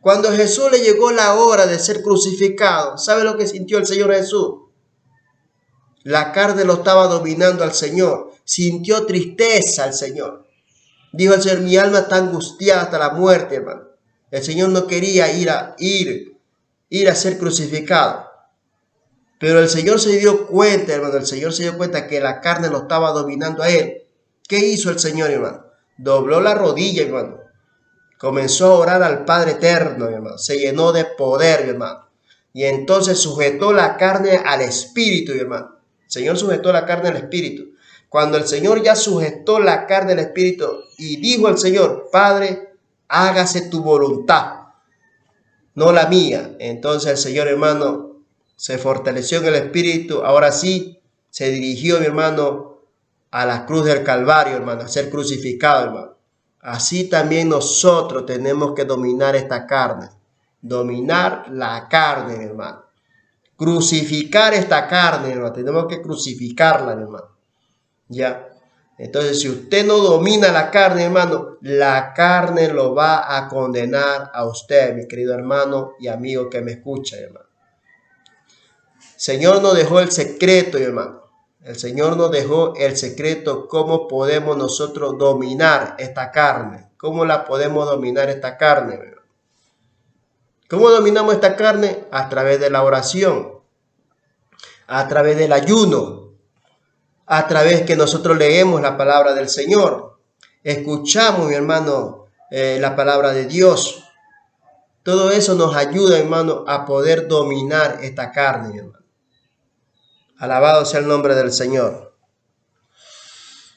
Cuando a Jesús le llegó la hora de ser crucificado, ¿sabe lo que sintió el Señor Jesús? La carne lo estaba dominando al Señor. Sintió tristeza al Señor. Dijo el Señor, mi alma está angustiada hasta la muerte, hermano. El Señor no quería ir a ser crucificado. Pero el Señor se dio cuenta, hermano. El Señor se dio cuenta que la carne lo estaba dominando a él. ¿Qué hizo el Señor, hermano? Dobló la rodilla, hermano. Comenzó a orar al Padre Eterno, hermano. Se llenó de poder, hermano. Y entonces sujetó la carne al Espíritu, hermano. El Señor sujetó la carne al Espíritu. Cuando el Señor ya sujetó la carne al Espíritu y dijo al Señor, Padre, hágase tu voluntad, no la mía. Entonces el Señor, hermano, se fortaleció en el Espíritu. Ahora sí, se dirigió, mi hermano, a la cruz del Calvario, hermano, a ser crucificado, hermano. así también nosotros tenemos que dominar esta carne. Dominar la carne, mi hermano. Crucificar esta carne, mi hermano. Tenemos que crucificarla, mi hermano. Ya. Entonces, si usted no domina la carne, hermano, la carne lo va a condenar a usted, mi querido hermano y amigo que me escucha, hermano. Señor nos dejó el secreto, hermano. El Señor nos dejó el secreto, cómo podemos nosotros dominar esta carne. ¿Cómo la podemos dominar esta carne, hermano? ¿Cómo dominamos esta carne? A través de la oración, a través del ayuno, a través que nosotros leemos la palabra del Señor. Escuchamos, mi hermano, la palabra de Dios. Todo eso nos ayuda, hermano, a poder dominar esta carne, mi hermano. Alabado sea el nombre del Señor.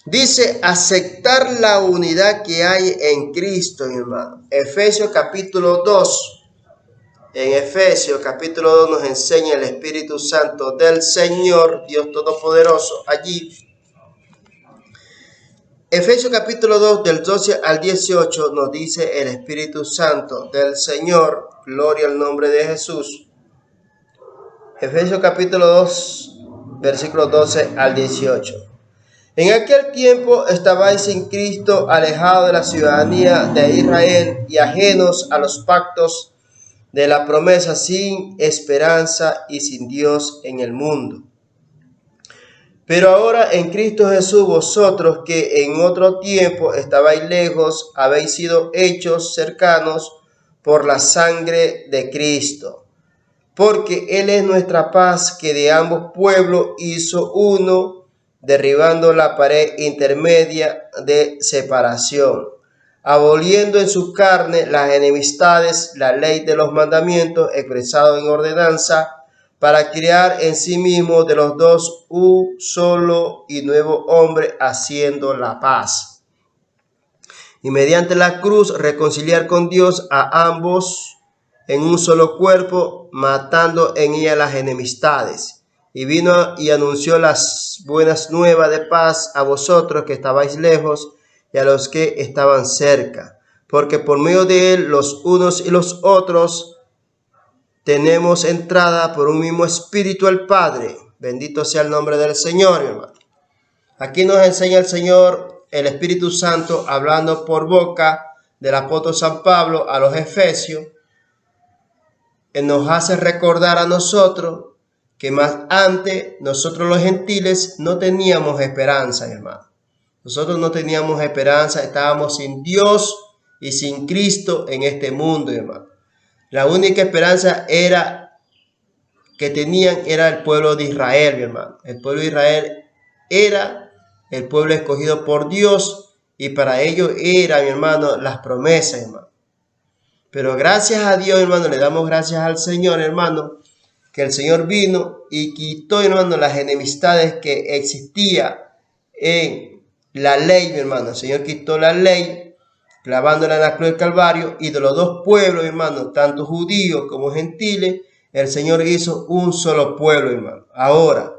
Dice, aceptar la unidad que hay en Cristo, mi hermano. Efesios capítulo 2. En Efesios capítulo 2 nos enseña el Espíritu Santo del Señor, Dios Todopoderoso, allí. Efesios capítulo 2 del 12 al 18 nos dice el Espíritu Santo del Señor, gloria al nombre de Jesús. Efesios capítulo 2, versículos 12 al 18. En aquel tiempo estabais sin Cristo, alejados de la ciudadanía de Israel y ajenos a los pactos de la promesa, sin esperanza y sin Dios en el mundo. Pero ahora en Cristo Jesús, vosotros que en otro tiempo estabais lejos, habéis sido hechos cercanos por la sangre de Cristo. Porque Él es nuestra paz, que de ambos pueblos hizo uno, derribando la pared intermedia de separación, aboliendo en su carne las enemistades, la ley de los mandamientos expresado en ordenanza, para crear en sí mismo de los dos un solo y nuevo hombre, haciendo la paz. Y mediante la cruz reconciliar con Dios a ambos en un solo cuerpo, matando en ella las enemistades. Y vino y anunció las buenas nuevas de paz a vosotros que estabais lejos y a los que estaban cerca. Porque por medio de él los unos y los otros tenemos entrada por un mismo espíritu al Padre. Bendito sea el nombre del Señor, hermano. Aquí nos enseña el Señor, el Espíritu Santo, hablando por boca del apóstol San Pablo a los Efesios. Él nos hace recordar a nosotros que más antes nosotros los gentiles no teníamos esperanza, hermano. Nosotros no teníamos esperanza, estábamos sin Dios y sin Cristo en este mundo, hermano. La única esperanza que tenían era el pueblo de Israel, mi hermano. El pueblo de Israel era el pueblo escogido por Dios y para ellos era, mi hermano, las promesas, hermano. Pero gracias a Dios, hermano, le damos gracias al Señor, hermano, que el Señor vino y quitó, hermano, las enemistades que existían en la ley, mi hermano. El Señor quitó la ley, clavándola en la cruz del Calvario, y de los dos pueblos, hermano, tanto judíos como gentiles, el Señor hizo un solo pueblo, hermano. Ahora,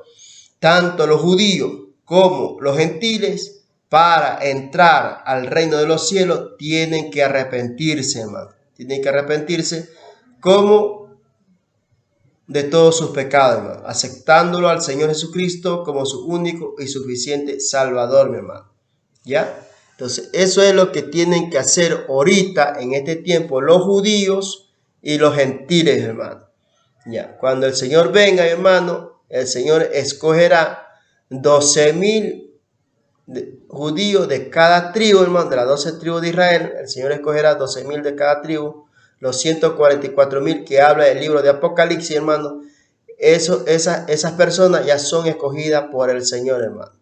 tanto los judíos como los gentiles, para entrar al reino de los cielos, tienen que arrepentirse, hermano. Tienen que arrepentirse como de todos sus pecados, hermano, aceptándolo al Señor Jesucristo como su único y suficiente Salvador, mi hermano. ¿Ya? Entonces, eso es lo que tienen que hacer ahorita, en este tiempo, los judíos y los gentiles, hermano. Ya, cuando el Señor venga, hermano, el Señor escogerá 12,000 judíos de cada tribu, hermano, de las 12 tribus de Israel. El Señor escogerá 12,000 de cada tribu, los 144,000 que habla el libro de Apocalipsis, hermano. Esas personas ya son escogidas por el Señor, hermano.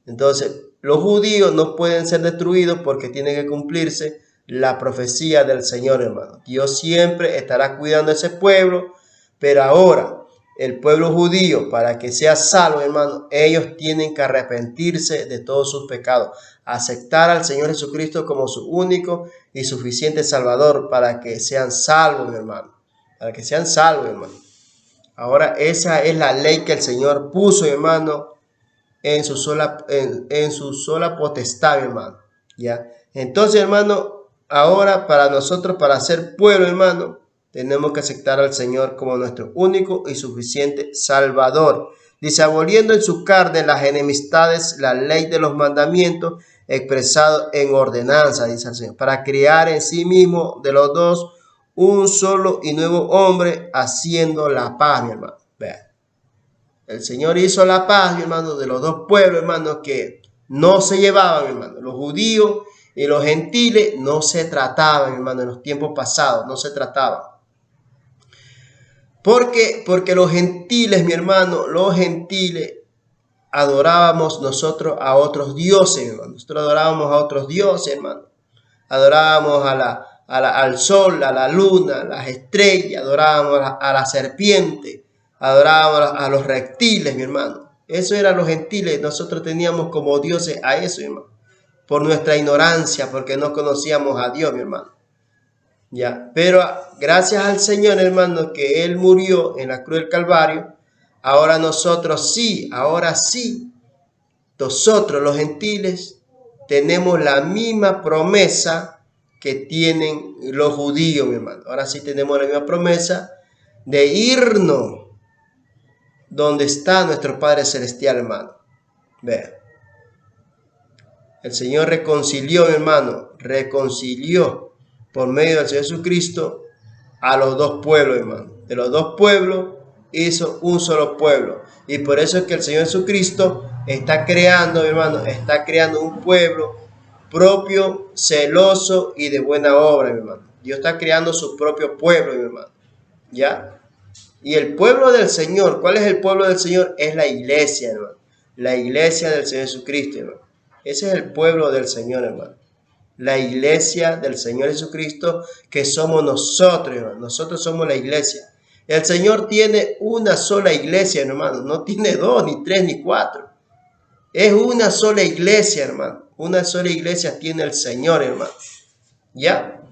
Entonces, los judíos no pueden ser destruidos porque tiene que cumplirse la profecía del Señor, hermano. Dios siempre estará cuidando a ese pueblo, pero ahora el pueblo judío, para que sea salvo, hermano, ellos tienen que arrepentirse de todos sus pecados, aceptar al Señor Jesucristo como su único y suficiente Salvador para que sean salvos, hermano. Para que sean salvos, hermano. Ahora, esa es la ley que el Señor puso, hermano, en su sola potestad, hermano. ¿Ya? Entonces, hermano, ahora para nosotros, para ser pueblo, hermano, tenemos que aceptar al Señor como nuestro único y suficiente Salvador. Dice, aboliendo en su carne las enemistades, la ley de los mandamientos, expresado en ordenanza, dice el Señor, para crear en sí mismo de los dos un solo y nuevo hombre, haciendo la paz, mi hermano. Vean. El Señor hizo la paz, mi hermano, de los dos pueblos, hermano, que no se llevaban, mi hermano. Los judíos y los gentiles no se trataban, mi hermano, en los tiempos pasados, no se trataban. Porque los gentiles, mi hermano, los gentiles adorábamos nosotros a otros dioses, mi hermano. Nosotros adorábamos a otros dioses, hermano. Adorábamos al sol, a la luna, a las estrellas, adorábamos a la serpiente, adorábamos a los reptiles, mi hermano. Eso eran los gentiles. Nosotros teníamos como dioses a eso, mi hermano. Por nuestra ignorancia, porque no conocíamos a Dios, mi hermano. Ya, pero gracias al Señor, hermano, que Él murió en la cruz del Calvario, ahora nosotros sí, nosotros los gentiles tenemos la misma promesa que tienen los judíos, mi hermano. Ahora sí tenemos la misma promesa de irnos donde está nuestro Padre Celestial, hermano. Vean. El Señor reconcilió, mi hermano, reconcilió por medio del Señor Jesucristo a los dos pueblos, hermano. De los dos pueblos hizo un solo pueblo. Y por eso es que el Señor Jesucristo está creando, mi hermano, está creando un pueblo propio, celoso y de buena obra, mi hermano. Dios está creando su propio pueblo, mi hermano. ¿Ya? Y el pueblo del Señor, ¿cuál es el pueblo del Señor? Es la iglesia, hermano. La iglesia del Señor Jesucristo, hermano. Ese es el pueblo del Señor, hermano. La iglesia del Señor Jesucristo, que somos nosotros, hermano. Nosotros somos la iglesia. El Señor tiene una sola iglesia, hermano. No tiene dos, ni tres, ni cuatro. Es una sola iglesia, hermano. Una sola iglesia tiene el Señor, hermano. ¿Ya?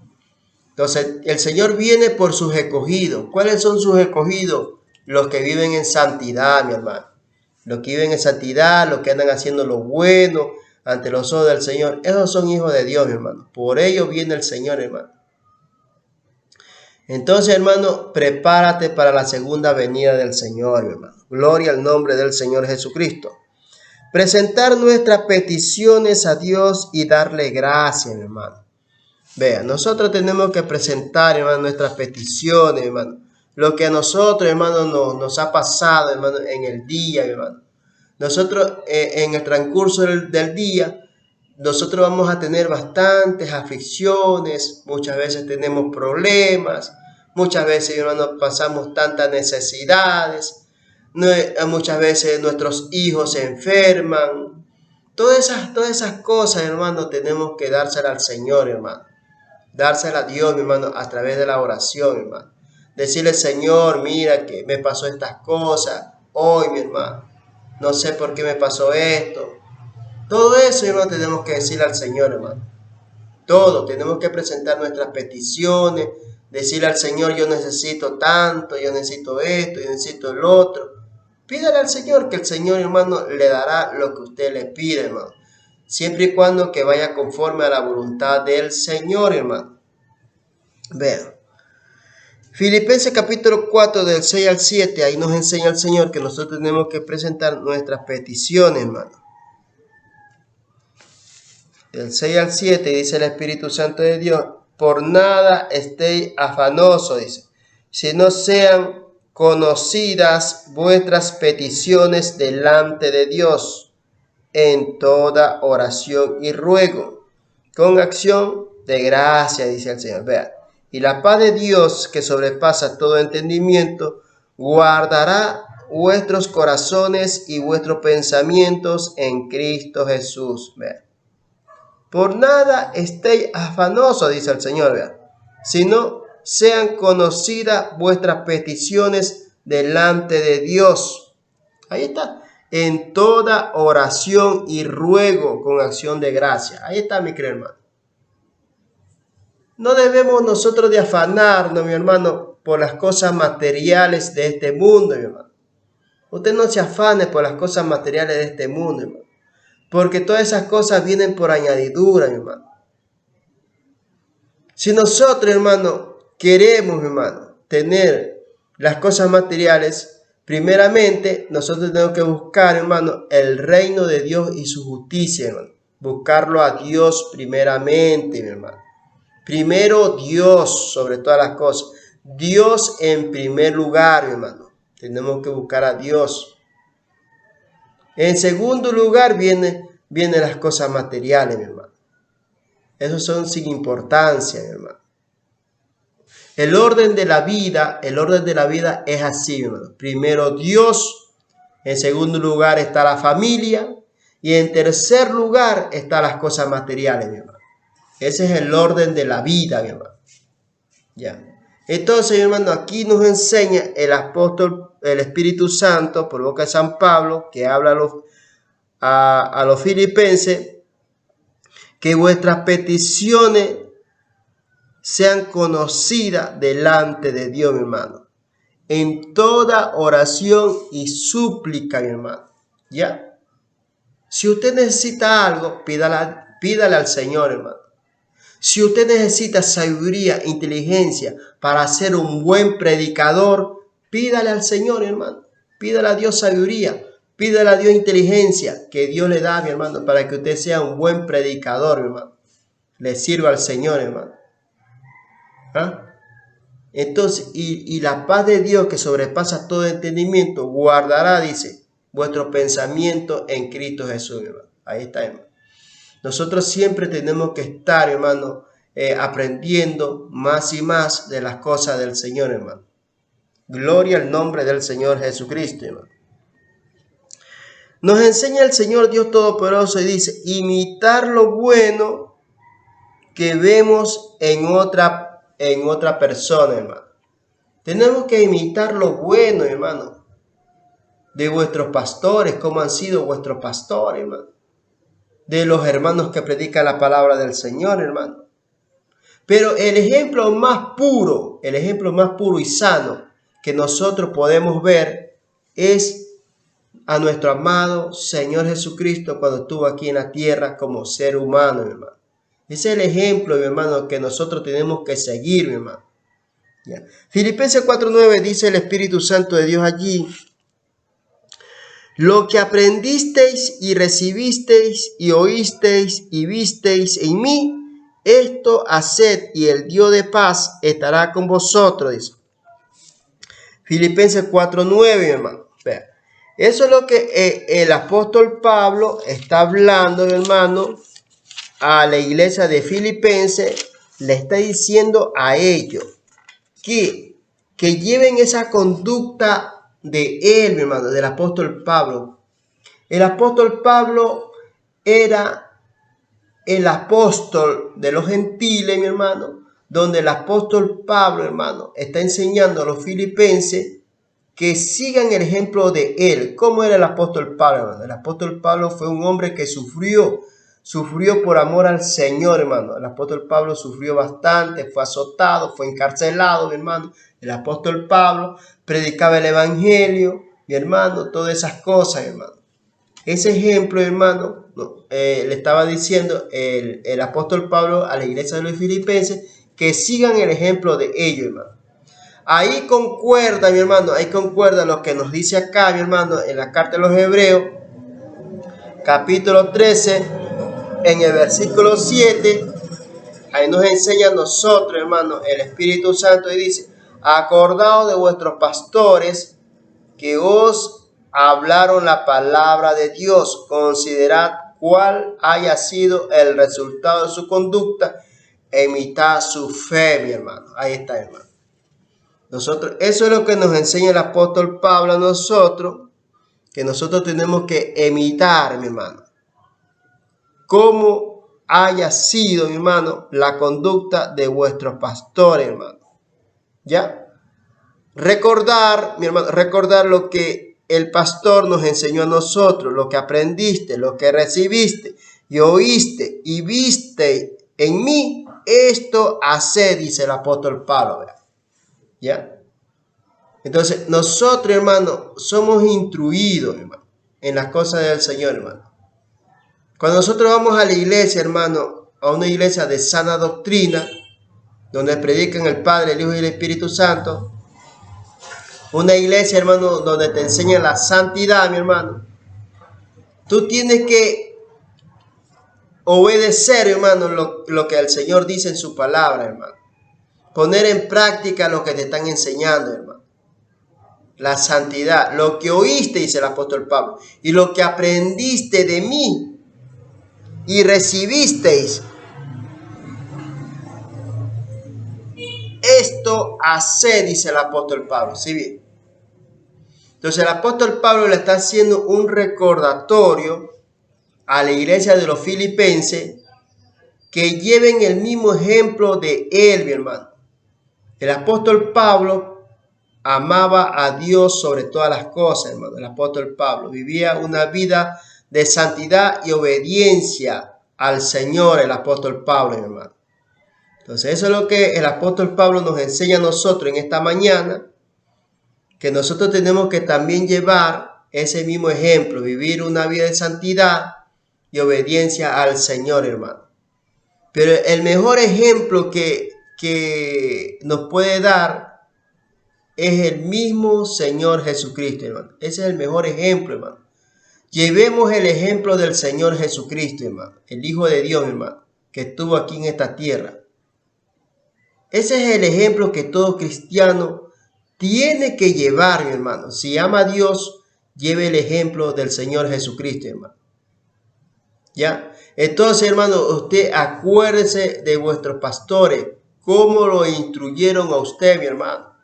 Entonces, el Señor viene por sus escogidos. ¿Cuáles son sus escogidos? Los que viven en santidad, mi hermano. Los que viven en santidad, los que andan haciendo lo bueno ante los ojos del Señor. Esos son hijos de Dios, mi hermano. Por ellos viene el Señor, hermano. Entonces, hermano, prepárate para la segunda venida del Señor, mi hermano. Gloria al nombre del Señor Jesucristo. Presentar nuestras peticiones a Dios y darle gracias, mi hermano. Vean, nosotros tenemos que presentar, hermano, nuestras peticiones, hermano. Lo que a nosotros, hermano, nos ha pasado, hermano, en el día, hermano. Nosotros, en el transcurso del día, nosotros vamos a tener bastantes aflicciones. Muchas veces tenemos problemas. Muchas veces, hermano, pasamos tantas necesidades. Muchas veces nuestros hijos se enferman. Todas esas cosas, hermano, tenemos que dárselas al Señor, hermano. Dársela a Dios, mi hermano, a través de la oración, mi hermano. Decirle, Señor, mira que me pasó estas cosas hoy, mi hermano. No sé por qué me pasó esto. Todo eso, hermano, tenemos que decirle al Señor, hermano. Todo, tenemos que presentar nuestras peticiones, decirle al Señor, yo necesito tanto, yo necesito esto, yo necesito el otro. Pídale al Señor, que el Señor, hermano, le dará lo que usted le pide, hermano. Siempre y cuando que vaya conforme a la voluntad del Señor, hermano. Vean. Filipenses capítulo 4 del 6 al 7, ahí nos enseña el Señor que nosotros tenemos que presentar nuestras peticiones, hermano. Del 6 al 7 dice el Espíritu Santo de Dios, por nada estéis afanosos, dice, si no sean conocidas vuestras peticiones delante de Dios, en toda oración y ruego, con acción de gracia, dice el Señor. Vea, y la paz de Dios, que sobrepasa todo entendimiento, guardará vuestros corazones y vuestros pensamientos en Cristo Jesús. Vea. Por nada estéis afanosos, dice el Señor, vea, sino sean conocidas vuestras peticiones delante de Dios. Ahí está. En toda oración y ruego con acción de gracia. Ahí está, mi querido hermano. No debemos nosotros de afanarnos, mi hermano, por las cosas materiales de este mundo, mi hermano. Usted no se afane por las cosas materiales de este mundo, hermano. porque todas esas cosas vienen por añadidura, mi hermano. Si nosotros, hermano, queremos, mi hermano, tener las cosas materiales, primeramente nosotros tenemos que buscar, hermano, el reino de Dios y su justicia, hermano. Buscarlo a Dios primeramente, mi hermano. Primero Dios sobre todas las cosas. Dios en primer lugar, mi hermano. Tenemos que buscar a Dios. En segundo lugar vienen las cosas materiales, mi hermano. Esos son sin importancia, mi hermano. El orden de la vida es así, mi hermano. Primero Dios, en segundo lugar está la familia y en tercer lugar están las cosas materiales, mi hermano. Ese es el orden de la vida, mi hermano. Ya. Entonces, mi hermano, aquí nos enseña el apóstol, el Espíritu Santo, por boca de San Pablo, que habla a los filipenses, que vuestras peticiones sean conocidas delante de Dios, mi hermano, en toda oración y súplica, mi hermano. ¿Ya? Si usted necesita algo, pídale al Señor, hermano. Si usted necesita sabiduría, inteligencia para ser un buen predicador, pídale al Señor, hermano. Pídale a Dios sabiduría, pídale a Dios inteligencia, que Dios le da, mi hermano, para que usted sea un buen predicador, hermano. Le sirva al Señor, hermano. ¿Ah? Entonces, y la paz de Dios que sobrepasa todo entendimiento, guardará, dice, vuestro pensamiento en Cristo Jesús, hermano. Ahí está, hermano. Nosotros siempre tenemos que estar, hermano, aprendiendo más y más de las cosas del Señor, hermano. Gloria al nombre del Señor Jesucristo, hermano. Nos enseña el Señor Dios Todopoderoso y dice, imitar lo bueno que vemos en otra persona, hermano. Tenemos que imitar lo bueno, hermano, de vuestros pastores, cómo han sido vuestros pastores, hermano. De los hermanos que predican la palabra del Señor, hermano. Pero el ejemplo más puro y sano que nosotros podemos ver es a nuestro amado Señor Jesucristo cuando estuvo aquí en la tierra como ser humano, mi hermano. Ese es el ejemplo, mi hermano, que nosotros tenemos que seguir, mi hermano. ¿Ya? Filipenses 4:9 dice el Espíritu Santo de Dios allí: lo que aprendisteis y recibisteis y oísteis y visteis en mí, esto haced y el Dios de paz estará con vosotros, dice. Filipenses 4:9, mi hermano. Vea. Eso es lo que el apóstol Pablo está hablando, mi hermano, a la iglesia de Filipenses. Le está diciendo a ellos que lleven esa conducta de él, mi hermano, del apóstol Pablo. El apóstol Pablo era el apóstol de los gentiles, mi hermano, donde el apóstol Pablo, hermano, está enseñando a los filipenses que sigan el ejemplo de él. ¿Cómo era el apóstol Pablo, hermano? El apóstol Pablo fue un hombre que sufrió por amor al Señor, hermano. El apóstol Pablo sufrió bastante, fue azotado, fue encarcelado, mi hermano. El apóstol Pablo predicaba el evangelio, mi hermano, todas esas cosas, hermano. Ese ejemplo, hermano, le estaba diciendo el apóstol Pablo a la iglesia de los filipenses que sigan el ejemplo de ellos, hermano. Ahí concuerda, mi hermano, lo que nos dice acá, mi hermano, en la carta de los Hebreos, capítulo 13, en el versículo 7, ahí nos enseña a nosotros, hermano, el Espíritu Santo y dice: acordaos de vuestros pastores que os hablaron la palabra de Dios, considerad cuál haya sido el resultado de su conducta, imitad su fe, mi hermano. Ahí está, hermano. Nosotros, eso es lo que nos enseña el apóstol Pablo a nosotros, que nosotros tenemos que imitar, mi hermano, cómo haya sido, mi hermano, la conducta de vuestros pastores, hermano. ¿Ya? Recordar, mi hermano, recordar lo que el pastor nos enseñó a nosotros, lo que aprendiste, lo que recibiste y oíste y viste en mí, esto haced, dice el apóstol Pablo, ¿verdad? ¿Ya? Entonces, nosotros, hermano, somos instruidos, hermano, en las cosas del Señor, hermano. Cuando nosotros vamos a la iglesia, hermano, a una iglesia de sana doctrina, donde predican el Padre, el Hijo y el Espíritu Santo, una iglesia, hermano, donde te enseñan la santidad, mi hermano, tú tienes que obedecer, hermano, lo que el Señor dice en su palabra, hermano. Poner en práctica lo que te están enseñando, hermano. La santidad, lo que oíste, dice el apóstol Pablo, y lo que aprendiste de mí y recibisteis, esto haced, dice el apóstol Pablo. ¿Sí bien? Entonces el apóstol Pablo le está haciendo un recordatorio a la iglesia de los filipenses que lleven el mismo ejemplo de él, mi hermano. El apóstol Pablo amaba a Dios sobre todas las cosas, hermano. El apóstol Pablo vivía una vida de santidad y obediencia al Señor, el apóstol Pablo, mi hermano. Entonces eso es lo que el apóstol Pablo nos enseña a nosotros en esta mañana, que nosotros tenemos que también llevar ese mismo ejemplo, vivir una vida de santidad y obediencia al Señor, hermano. Pero el mejor ejemplo que nos puede dar es el mismo Señor Jesucristo, hermano. Ese es el mejor ejemplo, hermano. Llevemos el ejemplo del Señor Jesucristo, hermano, el Hijo de Dios, hermano, que estuvo aquí en esta tierra. Ese es el ejemplo que todo cristiano tiene que llevar, mi hermano. Si ama a Dios, lleve el ejemplo del Señor Jesucristo, hermano. ¿Ya? Entonces, hermano, usted acuérdese de vuestros pastores, cómo lo instruyeron a usted, mi hermano.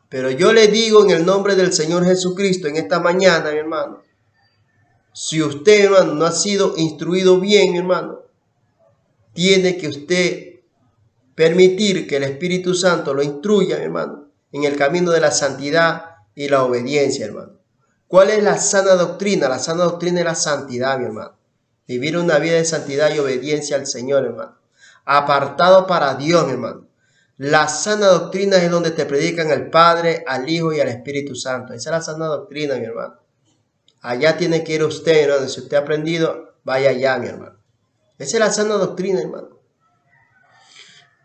Pero yo le digo en el nombre del Señor Jesucristo en esta mañana, mi hermano, si usted, hermano, no ha sido instruido bien, mi hermano, tiene que usted permitir que el Espíritu Santo lo instruya, mi hermano, en el camino de la santidad y la obediencia, hermano. ¿Cuál es la sana doctrina? La sana doctrina es la santidad, mi hermano. Vivir una vida de santidad y obediencia al Señor, hermano. Apartado para Dios, mi hermano. La sana doctrina es donde te predican al Padre, al Hijo y al Espíritu Santo. Esa es la sana doctrina, mi hermano. Allá tiene que ir usted, hermano. Si usted ha aprendido, vaya allá, mi hermano. Esa es la sana doctrina, hermano.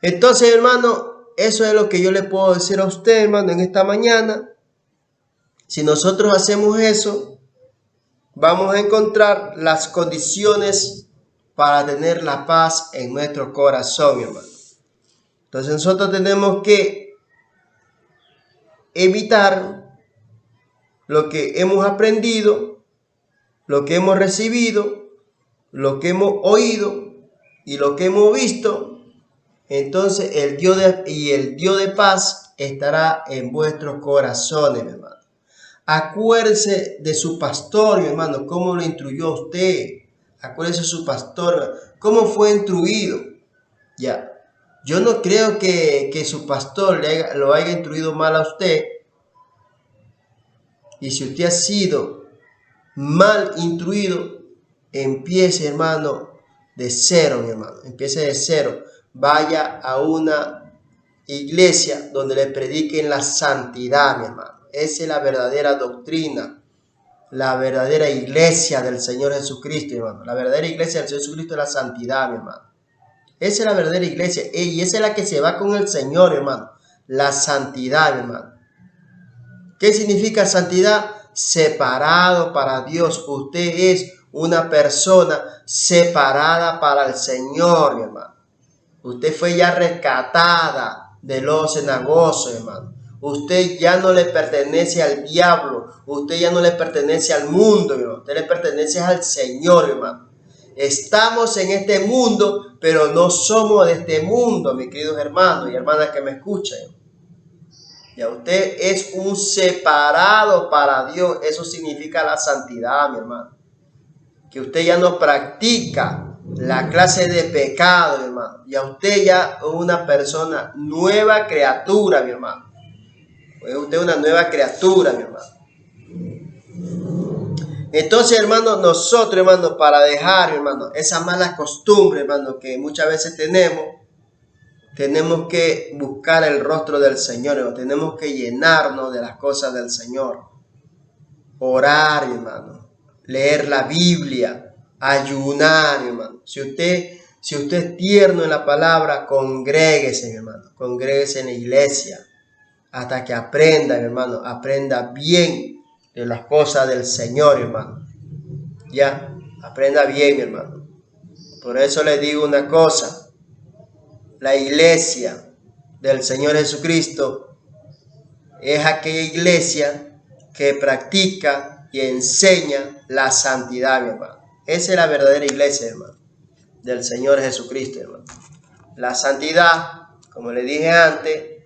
Entonces, hermano, eso es lo que yo le puedo decir a usted, hermano, en esta mañana. Si nosotros hacemos eso, vamos a encontrar las condiciones para tener la paz en nuestro corazón, hermano. Entonces nosotros tenemos que evitar lo que hemos aprendido, lo que hemos recibido, lo que hemos oído y lo que hemos visto. Entonces el Dios de paz estará en vuestros corazones, mi hermano. Acuérdese de su pastor, mi hermano, cómo lo instruyó a usted. Acuérdese de su pastor, cómo fue instruido. Ya. Yo no creo que su pastor lo haya instruido mal a usted. Y si usted ha sido mal instruido, empiece, hermano, de cero, mi hermano. Empiece de cero. Vaya a una iglesia donde le prediquen la santidad, mi hermano. Esa es la verdadera doctrina, la verdadera iglesia del Señor Jesucristo, hermano. La verdadera iglesia del Señor Jesucristo es la santidad, mi hermano. Esa es la verdadera iglesia. Y esa es la que se va con el Señor, hermano. La santidad, mi hermano. ¿Qué significa santidad? Separado para Dios. Usted es una persona separada para el Señor, mi hermano. Usted fue ya rescatada del lodo cenagoso, hermano. Usted ya no le pertenece al diablo. Usted ya no le pertenece al mundo, hermano. Usted le pertenece al Señor, hermano. Estamos en este mundo, pero no somos de este mundo, mis queridos hermanos y hermanas que me escuchan. Ya usted es un separado para Dios. Eso significa la santidad, mi hermano. Que usted ya no practica la clase de pecado, mi hermano. Ya usted ya es una persona, nueva criatura, mi hermano. Es usted una nueva criatura, mi hermano. Entonces, hermano, nosotros, hermano, para dejar, hermano, esa mala costumbre, hermano, que muchas veces tenemos que buscar el rostro del Señor, hermano. Tenemos que llenarnos de las cosas del Señor. Orar, hermano. Leer la Biblia. ayunar, mi hermano. Si usted es tierno en la palabra, congréguese, mi hermano. Congréguese en la iglesia hasta que aprenda, mi hermano. Aprenda bien de las cosas del Señor, hermano. Ya, aprenda bien, mi hermano. Por eso le digo una cosa. La iglesia del Señor Jesucristo es aquella iglesia que practica y enseña la santidad, mi hermano. Esa es la verdadera iglesia, hermano, del Señor Jesucristo, hermano. La santidad, como le dije antes,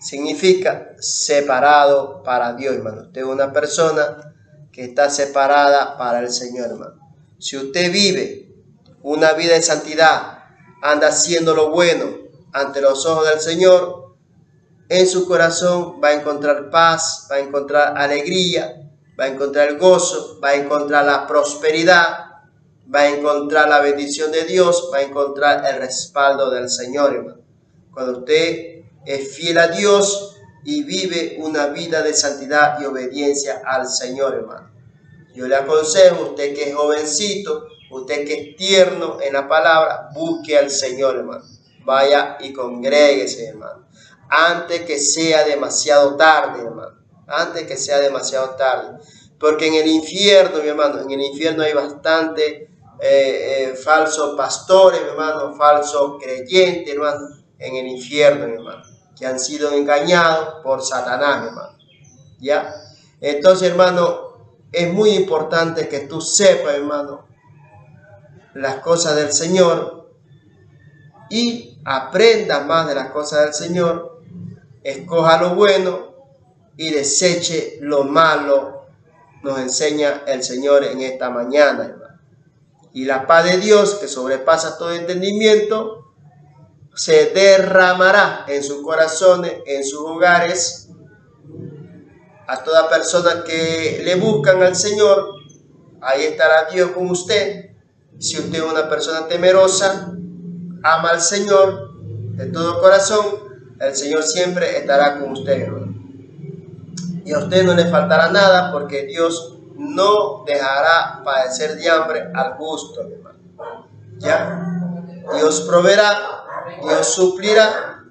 significa separado para Dios, hermano. Usted es una persona que está separada para el Señor, hermano. Si usted vive una vida de santidad, anda haciendo lo bueno ante los ojos del Señor, en su corazón va a encontrar paz, va a encontrar alegría, va a encontrar gozo, va a encontrar la prosperidad, va a encontrar la bendición de Dios, va a encontrar el respaldo del Señor, hermano. Cuando usted es fiel a Dios y vive una vida de santidad y obediencia al Señor, hermano. Yo le aconsejo, usted que es jovencito, usted que es tierno en la palabra, busque al Señor, hermano. Vaya y congréguese, hermano. Antes que sea demasiado tarde, hermano. Antes que sea demasiado tarde. Porque en el infierno, mi hermano, en el infierno hay bastante falsos pastores, mi hermano, falsos creyentes, hermano, en el infierno, mi hermano, que han sido engañados por Satanás, mi hermano. ¿Ya? Entonces, hermano, es muy importante que tú sepas, hermano, las cosas del Señor y aprendas más de las cosas del Señor, escoja lo bueno y deseche lo malo, nos enseña el Señor en esta mañana, hermano. Y la paz de Dios, que sobrepasa todo entendimiento, se derramará en sus corazones, en sus hogares, a toda persona que le buscan al Señor. Ahí estará Dios con usted. Si usted es una persona temerosa, ama al Señor de todo corazón, el Señor siempre estará con usted, hermano. Y a usted no le faltará nada, porque Dios no dejará padecer de hambre al justo, hermano. ¿Ya? Dios proveerá, Dios suplirá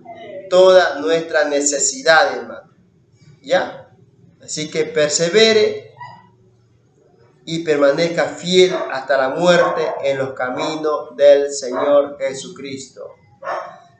toda nuestra necesidad, hermano. ¿Ya? Así que persevere y permanezca fiel hasta la muerte en los caminos del Señor Jesucristo.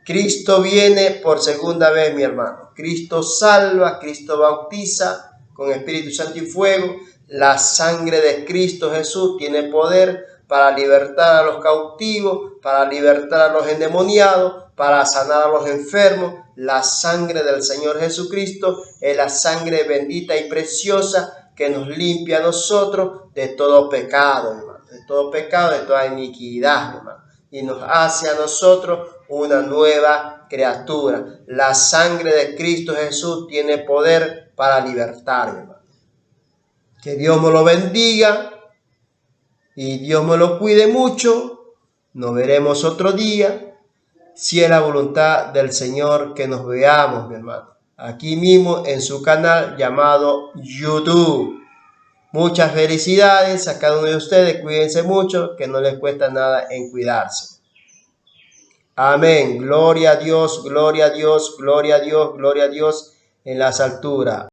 Cristo viene por segunda vez, mi hermano. Cristo salva, Cristo bautiza con Espíritu Santo y fuego. La sangre de Cristo Jesús tiene poder para libertar a los cautivos, para libertar a los endemoniados, para sanar a los enfermos. La sangre del Señor Jesucristo es la sangre bendita y preciosa que nos limpia a nosotros de todo pecado, hermano, de todo pecado, de toda iniquidad, hermano, y nos hace a nosotros una nueva criatura. La sangre de Cristo Jesús tiene poder para libertar, hermano. Que Dios me lo bendiga y Dios me lo cuide mucho. Nos veremos otro día, si es la voluntad del Señor que nos veamos, mi hermano, aquí mismo en su canal llamado YouTube. Muchas felicidades a cada uno de ustedes. Cuídense mucho, que no les cuesta nada en cuidarse. Amén. Gloria a Dios, gloria a Dios, gloria a Dios, gloria a Dios en las alturas.